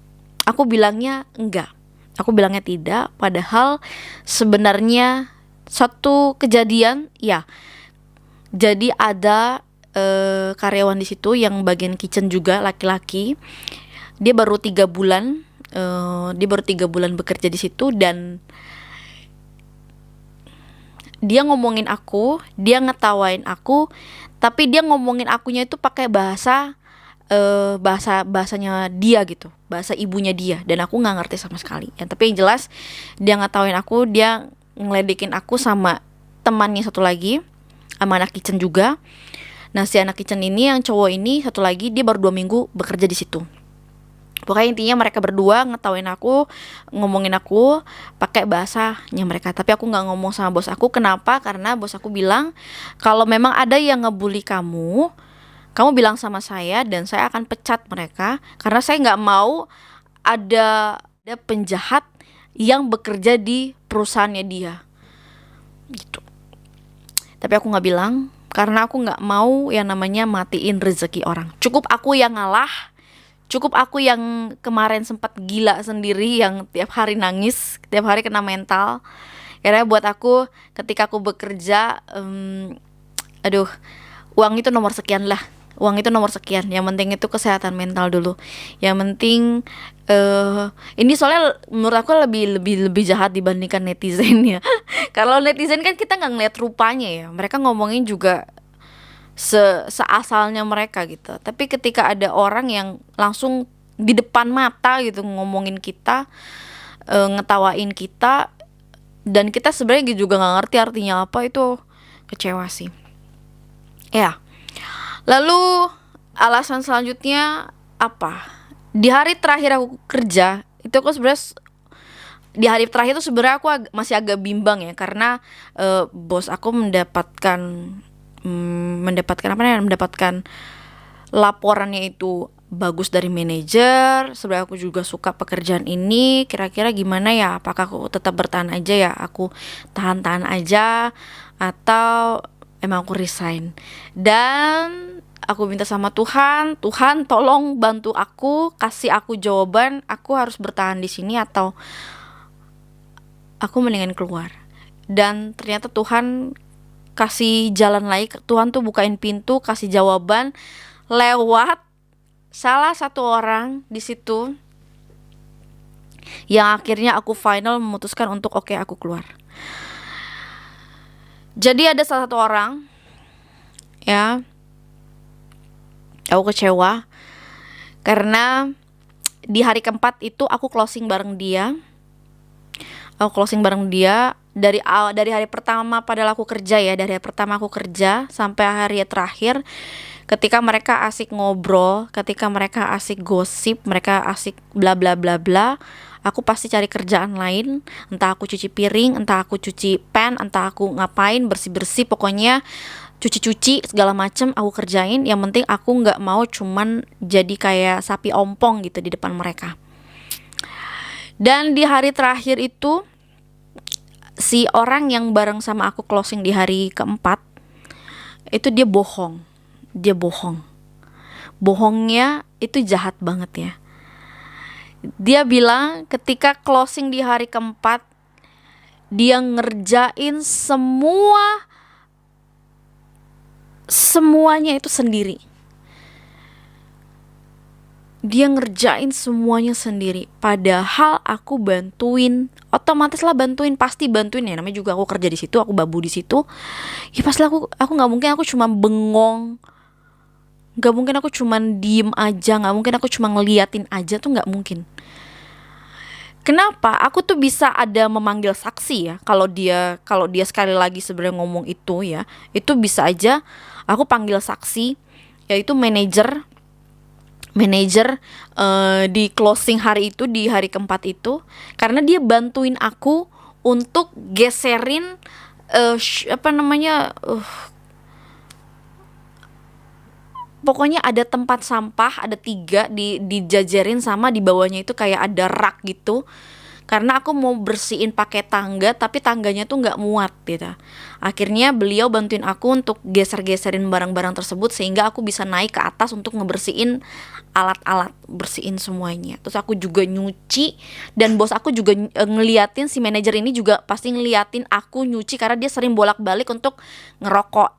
Aku bilangnya enggak, aku bilangnya tidak. Padahal sebenarnya satu kejadian ya, jadi ada karyawan di situ yang bagian kitchen juga, laki-laki. Dia baru 3 bulan bekerja di situ dan dia ngomongin aku, dia ngetawain aku, tapi dia ngomongin akunya itu pakai bahasanya dia gitu, bahasa ibunya dia, dan aku nggak ngerti sama sekali. Tapi yang jelas dia ngetawain aku, dia ngeledekin aku sama temannya satu lagi, sama anak kitchen juga. Nah si anak kitchen ini yang cowok ini satu lagi dia baru 2 minggu bekerja di situ. Pokoknya intinya mereka berdua ngetawain aku, ngomongin aku pakai bahasanya mereka. Tapi aku nggak ngomong sama bos aku. Kenapa? Karena bos aku bilang kalau memang ada yang ngebully kamu bilang sama saya dan saya akan pecat mereka. Karena saya nggak mau ada penjahat yang bekerja di perusahaannya dia. Gitu. Tapi aku nggak bilang karena aku nggak mau yang namanya matiin rezeki orang. Cukup aku yang ngalah. Cukup aku yang kemarin sempat gila sendiri, yang tiap hari nangis, tiap hari kena mental. Karena buat aku ketika aku bekerja, uang itu nomor sekian lah. Uang itu nomor sekian. Yang penting itu kesehatan mental dulu. Yang penting ini soalnya menurut aku lebih jahat dibandingkan netizen ya. Kalau netizen kan kita nggak ngeliat rupanya ya. Mereka ngomongin juga seasalnya mereka gitu. Tapi ketika ada orang yang langsung di depan mata gitu ngomongin kita, ngetawain kita, dan kita sebenarnya juga nggak ngerti artinya apa, itu kecewa sih. Ya. Lalu alasan selanjutnya apa? Di hari terakhir aku kerja itu aku sebenarnya di hari terakhir itu sebenarnya aku masih agak bimbang ya karena bos aku mendapatkan laporannya itu bagus dari manajer, sebenarnya aku juga suka pekerjaan ini, kira-kira gimana ya, apakah aku tetap bertahan aja ya, aku tahan-tahan aja, atau emang aku resign. Dan aku minta sama Tuhan, Tuhan tolong bantu aku, kasih aku jawaban, aku harus bertahan di sini atau aku mendingan keluar. Dan ternyata Tuhan kasih jalan lagi, Tuhan tuh bukain pintu, kasih jawaban lewat salah satu orang di situ yang akhirnya aku final memutuskan untuk oke, aku keluar. Jadi ada salah satu orang, ya, aku kecewa karena di hari keempat itu aku closing bareng dia. Dari hari pertama padahal aku kerja ya, dari hari pertama aku kerja sampai hari terakhir, ketika mereka asik ngobrol, ketika mereka asik gosip, mereka asik bla bla bla bla, aku pasti cari kerjaan lain, entah aku cuci piring, entah aku cuci pan, entah aku ngapain, bersih-bersih, pokoknya cuci-cuci segala macem aku kerjain. Yang penting aku nggak mau cuman jadi kayak sapi ompong gitu di depan mereka. Dan di hari terakhir itu, si orang yang bareng sama aku closing di hari keempat itu dia bohong. Bohongnya itu jahat banget ya. Dia bilang ketika closing di hari keempat, dia ngerjain semuanya itu sendiri. Dia ngerjain semuanya sendiri, padahal aku bantuin, otomatis lah bantuin, pasti bantuin ya, namanya juga aku kerja di situ, aku babu di situ, ya pasti aku nggak mungkin aku cuma bengong, nggak mungkin aku cuma diem aja, nggak mungkin aku cuma ngeliatin aja, tuh nggak mungkin. Kenapa? Aku tuh bisa ada memanggil saksi ya, kalau dia sekali lagi sebenarnya ngomong itu ya, itu bisa aja aku panggil saksi, yaitu manajer di closing hari itu, di hari keempat itu, karena dia bantuin aku untuk geserin pokoknya ada tempat sampah, ada 3 dijajarin, sama di bawahnya itu kayak ada rak gitu. Karena aku mau bersihin pakai tangga, tapi tangganya tuh nggak muat gitu. Akhirnya beliau bantuin aku untuk geser-geserin barang-barang tersebut sehingga aku bisa naik ke atas untuk ngebersihin alat-alat, bersihin semuanya. Terus aku juga nyuci, dan bos aku juga ngeliatin, si manajer ini juga pasti ngeliatin aku nyuci karena dia sering bolak-balik untuk ngerokok,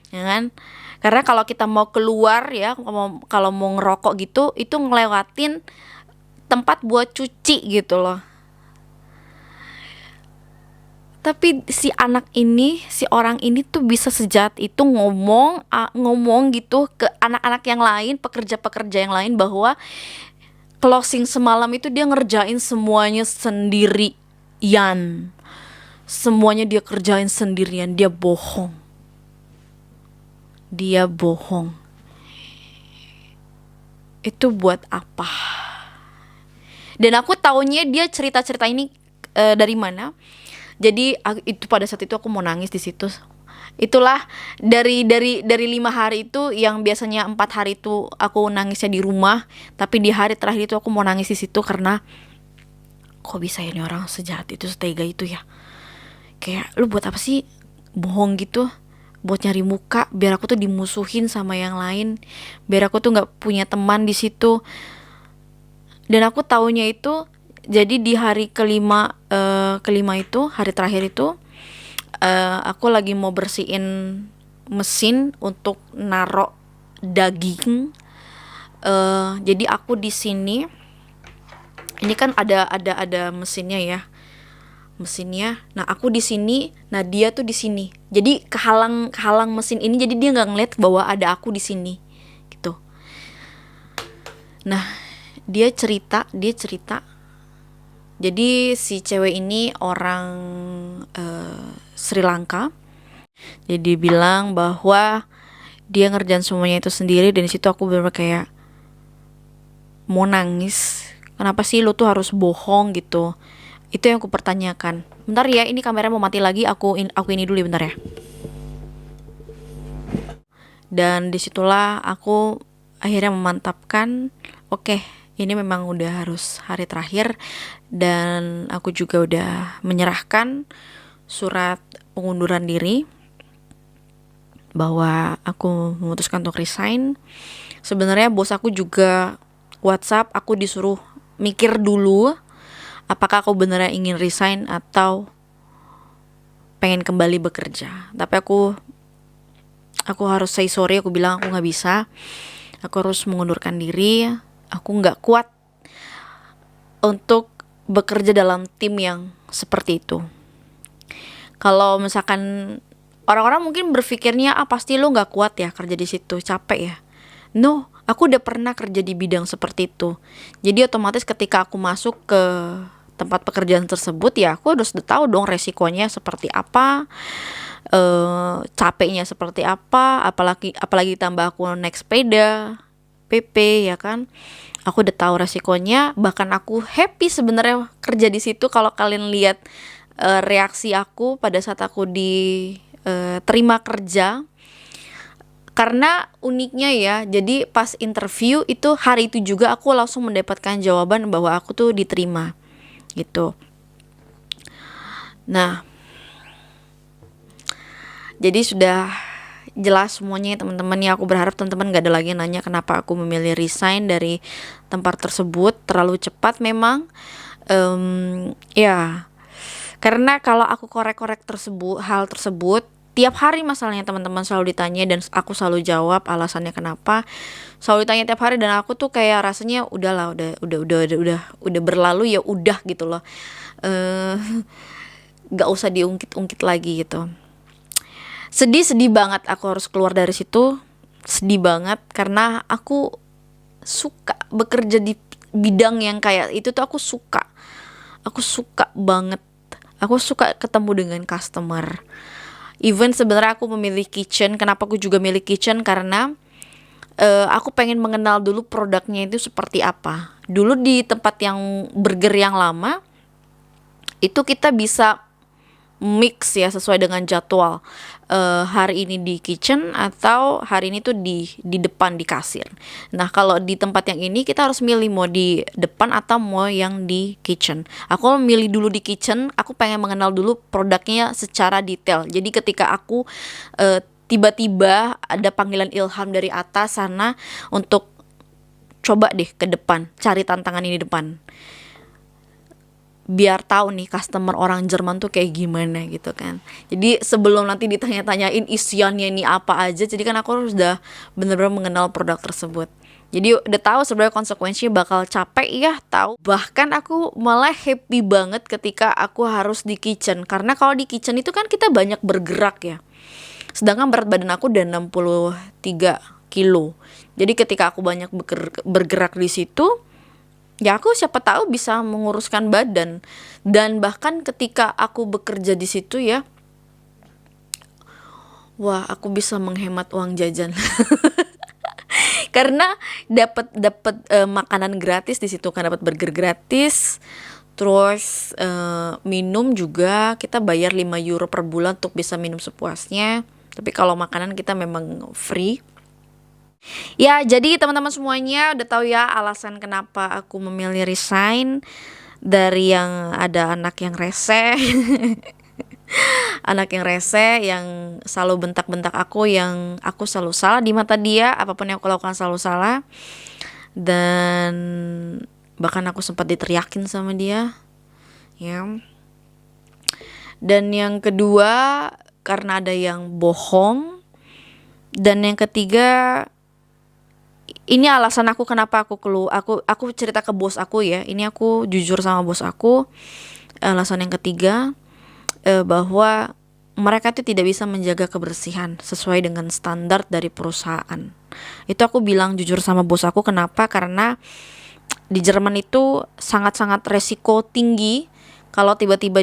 ya kan? Karena kalau kita mau keluar ya, kalau mau ngerokok gitu, itu ngelewatin tempat buat cuci gitu loh. Tapi si orang ini tuh bisa sejahat itu ngomong gitu ke anak-anak yang lain, pekerja-pekerja yang lain, bahwa closing semalam itu dia ngerjain semuanya sendirian. Semuanya dia kerjain sendirian, dia bohong. Itu buat apa? Dan aku taunya dia cerita ini dari mana? Jadi itu pada saat itu aku mau nangis di situ. Itulah dari 5 hari itu, yang biasanya 4 hari itu aku nangisnya di rumah, tapi di hari terakhir itu aku mau nangis di situ karena kok bisa ya nih orang sejahat itu, setega itu ya. Kayak lu buat apa sih bohong gitu? Buat nyari muka, biar aku tuh dimusuhin sama yang lain, biar aku tuh nggak punya teman di situ. Dan aku taunya itu, jadi di hari kelima itu, hari terakhir itu, aku lagi mau bersihin mesin untuk narok daging. Jadi aku di sini, ini kan ada mesinnya ya, nah aku di sini, nah dia tuh di sini, jadi kehalang mesin ini, jadi dia nggak ngeliat bahwa ada aku di sini gitu. Nah dia cerita, jadi si cewek ini orang Sri Lanka. Jadi bilang bahwa dia ngerjain semuanya itu sendiri, dan di situ aku bener-bener kayak mau nangis. Kenapa sih lu tuh harus bohong gitu? Itu yang aku pertanyakan. Bentar ya, ini kamera mau mati lagi, aku ini dulu ya, bentar ya. Dan disitulah aku akhirnya memantapkan, oke, ini memang udah harus hari terakhir, dan aku juga udah menyerahkan surat pengunduran diri bahwa aku memutuskan untuk resign. Sebenarnya bos aku juga WhatsApp aku disuruh mikir dulu apakah aku beneran ingin resign atau pengen kembali bekerja. Tapi aku harus say sorry, aku bilang aku nggak bisa, aku harus mengundurkan diri, aku nggak kuat untuk bekerja dalam tim yang seperti itu. Kalau misalkan orang-orang mungkin berpikirnya pasti lo nggak kuat ya kerja di situ, capek ya. No, aku udah pernah kerja di bidang seperti itu. Jadi otomatis ketika aku masuk ke tempat pekerjaan tersebut, ya aku harus udah tahu dong resikonya seperti apa, capeknya seperti apa, apalagi tambah aku naik sepeda, PP ya kan. Aku udah tahu resikonya, bahkan aku happy sebenarnya kerja di situ. Kalau kalian lihat reaksi aku pada saat aku diterima kerja, karena uniknya ya, jadi pas interview itu hari itu juga aku langsung mendapatkan jawaban bahwa aku tuh diterima gitu. Nah, jadi sudah jelas semuanya ya teman-teman ya. Aku berharap teman-teman gak ada lagi yang nanya kenapa aku memilih resign dari tempat tersebut terlalu cepat. Memang ya, karena kalau aku korek-korek hal tersebut tiap hari, masalahnya teman-teman selalu ditanya dan aku selalu jawab alasannya kenapa. Selalu ditanya tiap hari dan aku tuh kayak rasanya udahlah, udah berlalu ya udah gitu loh. Gak usah diungkit-ungkit lagi gitu. Sedih banget aku harus keluar dari situ. Sedih banget karena aku suka bekerja di bidang yang kayak itu tuh, aku suka banget. Aku suka ketemu dengan customer. Even sebenarnya aku memilih kitchen. Kenapa aku juga milih kitchen? Karena aku pengen mengenal dulu produknya itu seperti apa. Dulu di tempat yang burger yang lama itu kita bisa mix ya sesuai dengan jadwal. Hari ini di kitchen atau hari ini tuh di depan di kasir. Nah kalau di tempat yang ini kita harus milih mau di depan atau mau yang di kitchen. Aku milih dulu di kitchen. Aku pengen mengenal dulu produknya secara detail. Jadi ketika aku tiba-tiba ada panggilan ilham dari atas sana untuk coba deh ke depan, cari tantangan ini di depan, biar tahu nih customer orang Jerman tuh kayak gimana gitu kan. Jadi sebelum nanti ditanya-tanyain isiannya ini apa aja, jadi kan aku harus udah bener-bener mengenal produk tersebut. Jadi udah tahu sebenarnya konsekuensinya bakal capek ya, tahu. Bahkan aku malah happy banget ketika aku harus di kitchen. Karena kalau di kitchen itu kan kita banyak bergerak ya. Sedangkan berat badan aku udah 63 kilo. Jadi ketika aku banyak bergerak di situ, ya aku siapa tahu bisa menguruskan badan. Dan bahkan ketika aku bekerja di situ ya, wah aku bisa menghemat uang jajan. Karena dapat makanan gratis di situ kan, dapat burger gratis. Terus minum juga kita bayar 5 euro per bulan untuk bisa minum sepuasnya. Tapi kalau makanan kita memang free. Ya, jadi teman-teman semuanya udah tahu ya alasan kenapa aku memilih resign dari yang ada anak yang rese. Anak yang rese yang selalu bentak-bentak aku, yang aku selalu salah di mata dia, apapun yang aku lakukan selalu salah. Dan bahkan aku sempat diteriakin sama dia. Ya. Dan yang kedua karena ada yang bohong. Dan yang ketiga, ini alasan aku kenapa aku cerita ke bos aku ya. Ini aku jujur sama bos aku. Alasan yang ketiga, bahwa mereka itu tidak bisa menjaga kebersihan sesuai dengan standar dari perusahaan. Itu aku bilang jujur sama bos aku. Kenapa? Karena di Jerman itu sangat-sangat resiko tinggi kalau tiba-tiba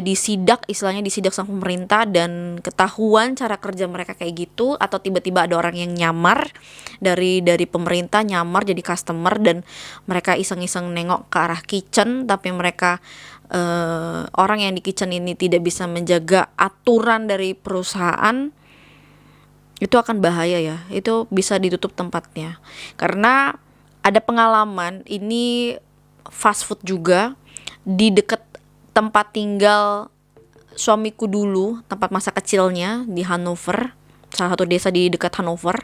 istilahnya disidak sama pemerintah dan ketahuan cara kerja mereka kayak gitu, atau tiba-tiba ada orang yang nyamar dari pemerintah, nyamar jadi customer dan mereka iseng-iseng nengok ke arah kitchen, tapi mereka orang yang di kitchen ini tidak bisa menjaga aturan dari perusahaan. itu akan bahaya ya, itu bisa ditutup tempatnya. Karena ada pengalaman, ini fast food juga di deket tempat tinggal suamiku dulu, tempat masa kecilnya di Hanover, salah satu desa di dekat Hanover.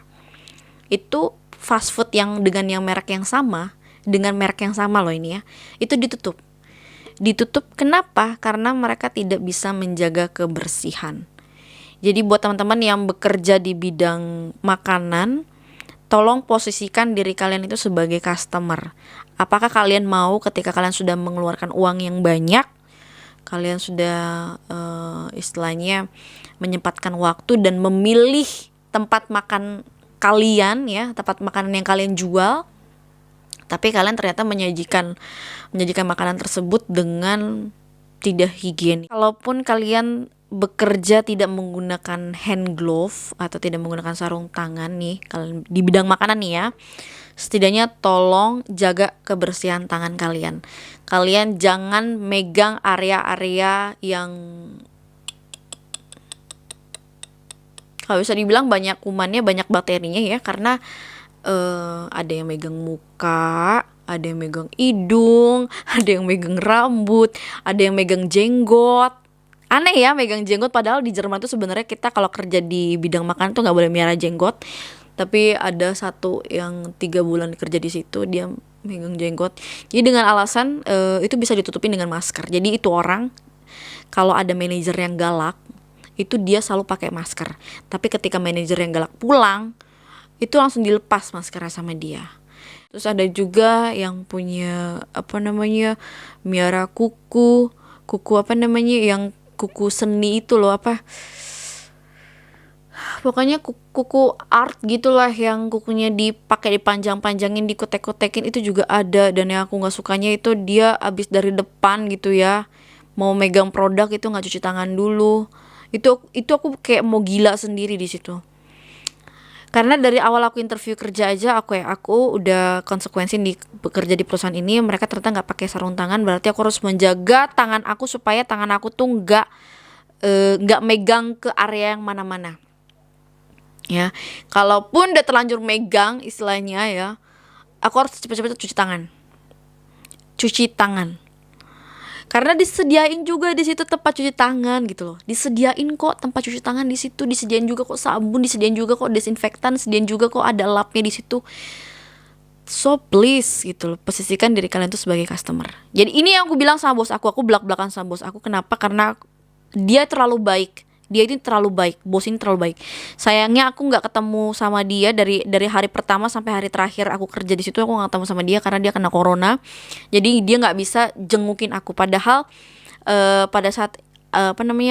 Itu fast food yang dengan yang merek yang sama, dengan merek yang sama loh ini ya, itu ditutup. Kenapa? Karena mereka tidak bisa menjaga kebersihan. Jadi buat teman-teman yang bekerja di bidang makanan, tolong posisikan diri kalian itu sebagai customer. Apakah kalian mau ketika kalian sudah mengeluarkan uang yang banyak, kalian sudah istilahnya menyempatkan waktu dan memilih tempat makan kalian ya, tempat makanan yang kalian jual, tapi kalian ternyata menyajikan makanan tersebut dengan tidak higienis. Kalaupun kalian bekerja tidak menggunakan hand glove atau tidak menggunakan sarung tangan nih, kalian di bidang makanan nih ya, setidaknya tolong jaga kebersihan tangan kalian. Kalian jangan megang area-area yang kalau bisa dibilang banyak kumannya, banyak bakterinya ya, karena ada yang megang muka, ada yang megang hidung, ada yang megang rambut, ada yang megang jenggot. Aneh ya megang jenggot, padahal di Jerman tuh sebenarnya kita kalau kerja di bidang makanan tuh nggak boleh miara jenggot. Tapi ada satu yang 3 bulan kerja di situ, dia megang jenggot. Jadi dengan alasan itu bisa ditutupin dengan masker. Jadi itu orang kalau ada manajer yang galak, itu dia selalu pakai masker. Tapi ketika manajer yang galak pulang, itu langsung dilepas maskernya sama dia. Terus ada juga yang punya miara kuku yang kuku seni itu loh, pokoknya kuku art gitulah, yang kukunya dipakai dipanjang-panjangin, dikotek-kotekin, itu juga ada. Dan yang aku nggak sukanya itu dia abis dari depan gitu ya, mau megang produk itu nggak cuci tangan dulu. Itu aku kayak mau gila sendiri di situ. Karena dari awal aku interview kerja aja aku udah konsekuensi bekerja di perusahaan ini, mereka ternyata nggak pakai sarung tangan, berarti aku harus menjaga tangan aku supaya tangan aku tuh nggak megang ke area yang mana-mana. Ya, kalaupun udah terlanjur megang istilahnya ya, aku harus cepet-cepet cuci tangan. Karena disediain juga di situ tempat cuci tangan gitu loh. Disediain kok tempat cuci tangan di situ, disediain juga kok sabun, disediain juga kok desinfektan, disediain juga kok ada lapnya di situ. So please gitu loh, posisikan diri kalian tuh sebagai customer. Jadi ini yang aku bilang sama bos aku belak-belakan sama bos aku. Kenapa? Karena dia terlalu baik. Dia ini terlalu baik, bos ini terlalu baik. Sayangnya aku nggak ketemu sama dia dari hari pertama sampai hari terakhir aku kerja di situ, aku nggak ketemu sama dia karena dia kena corona. Jadi dia nggak bisa jengukin aku. Padahal pada saat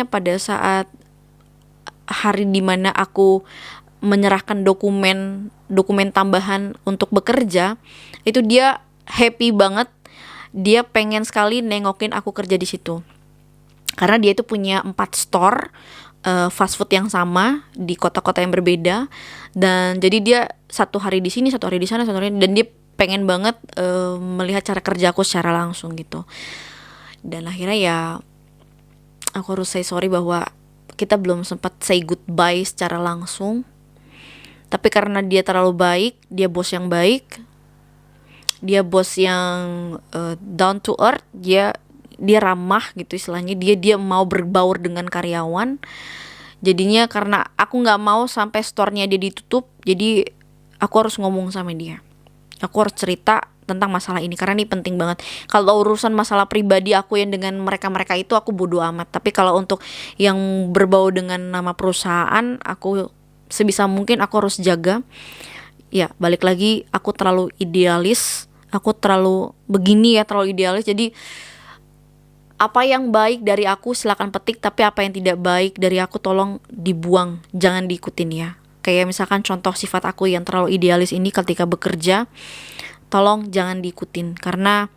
pada saat hari dimana aku menyerahkan dokumen tambahan untuk bekerja, itu dia happy banget. Dia pengen sekali nengokin aku kerja di situ. Karena dia itu punya 4 store fast food yang sama di kota-kota yang berbeda, dan jadi dia satu hari di sini, satu hari di sana, dan dia pengen banget melihat cara kerja aku secara langsung gitu. Dan akhirnya ya aku harus say sorry bahwa kita belum sempat say goodbye secara langsung. Tapi karena dia terlalu baik, dia bos yang baik, dia bos yang down to earth, dia ramah gitu istilahnya, dia mau berbaur dengan karyawan. Jadinya karena aku nggak mau sampai store-nya dia ditutup, jadi aku harus ngomong sama dia, aku harus cerita tentang masalah ini karena ini penting banget. Kalau urusan masalah pribadi aku yang dengan mereka itu aku bodo amat, tapi kalau untuk yang berbau dengan nama perusahaan, aku sebisa mungkin aku harus jaga. Ya balik lagi, aku terlalu idealis, aku terlalu idealis. Jadi apa yang baik dari aku silakan petik, tapi apa yang tidak baik dari aku tolong dibuang, jangan diikutin ya. Kayak misalkan contoh sifat aku yang terlalu idealis ini ketika bekerja, tolong jangan diikutin. Karena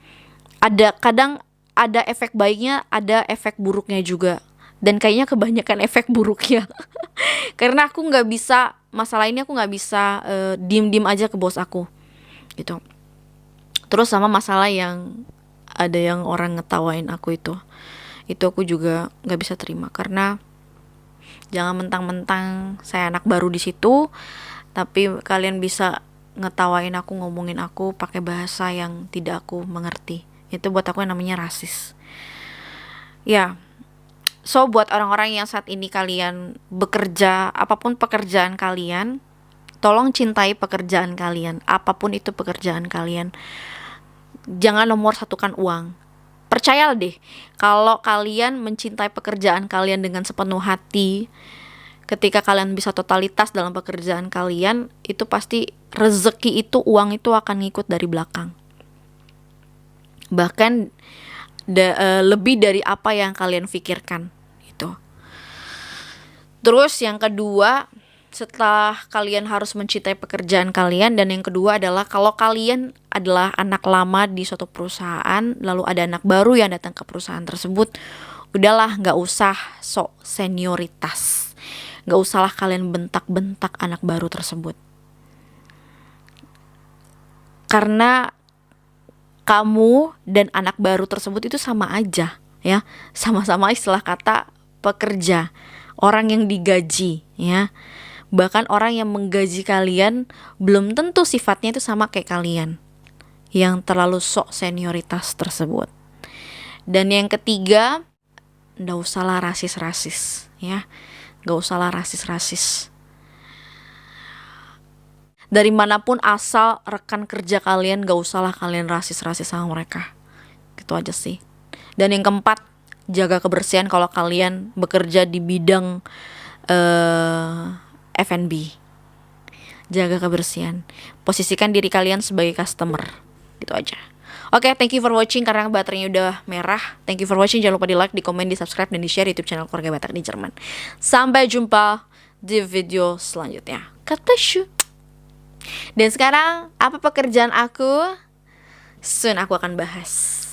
kadang ada efek baiknya, ada efek buruknya juga. Dan kayaknya kebanyakan efek buruknya. Karena aku nggak bisa, masalah ini aku nggak bisa diem aja ke bos aku gitu. Terus sama masalah yang ada yang orang ngetawain aku itu aku juga nggak bisa terima. Karena Jangan mentang-mentang saya anak baru di situ, tapi kalian bisa ngetawain aku, ngomongin aku pakai bahasa yang tidak aku mengerti. Itu buat aku yang namanya rasis. Ya, so buat orang-orang yang saat ini kalian bekerja, apapun pekerjaan kalian, tolong cintai pekerjaan kalian, apapun itu pekerjaan kalian. Jangan nomor satukan uang. Percayalah deh, kalau kalian mencintai pekerjaan kalian dengan sepenuh hati, ketika kalian bisa totalitas dalam pekerjaan kalian, itu pasti rezeki itu, uang itu akan ngikut dari belakang. Bahkan lebih dari apa yang kalian pikirkan itu. Terus yang kedua, setelah kalian harus mencintai pekerjaan kalian, dan yang kedua adalah kalau kalian adalah anak lama di suatu perusahaan, lalu ada anak baru yang datang ke perusahaan tersebut, udahlah, gak usah sok senioritas, gak usahlah kalian bentak-bentak anak baru tersebut, karena kamu dan anak baru tersebut itu sama aja ya, sama-sama istilah kata pekerja, orang yang digaji ya. Bahkan orang yang menggaji kalian belum tentu sifatnya itu sama kayak kalian yang terlalu sok senioritas tersebut. Dan yang ketiga, nggak usahlah rasis-rasis ya, nggak usahlah rasis-rasis. Dari manapun asal rekan kerja kalian, nggak usahlah kalian rasis-rasis sama mereka. Gitu aja sih. Dan yang keempat, jaga kebersihan kalau kalian bekerja di bidang F&B. Jaga kebersihan. Posisikan diri kalian sebagai customer. Gitu aja. Oke, thank you for watching. Karena baterainya udah merah. Thank you for watching. Jangan lupa di like, di komen, di subscribe, dan di share YouTube channel Keluarga Batak di Jerman. Sampai jumpa di video selanjutnya. God bless you. Dan sekarang, apa pekerjaan aku? Soon aku akan bahas.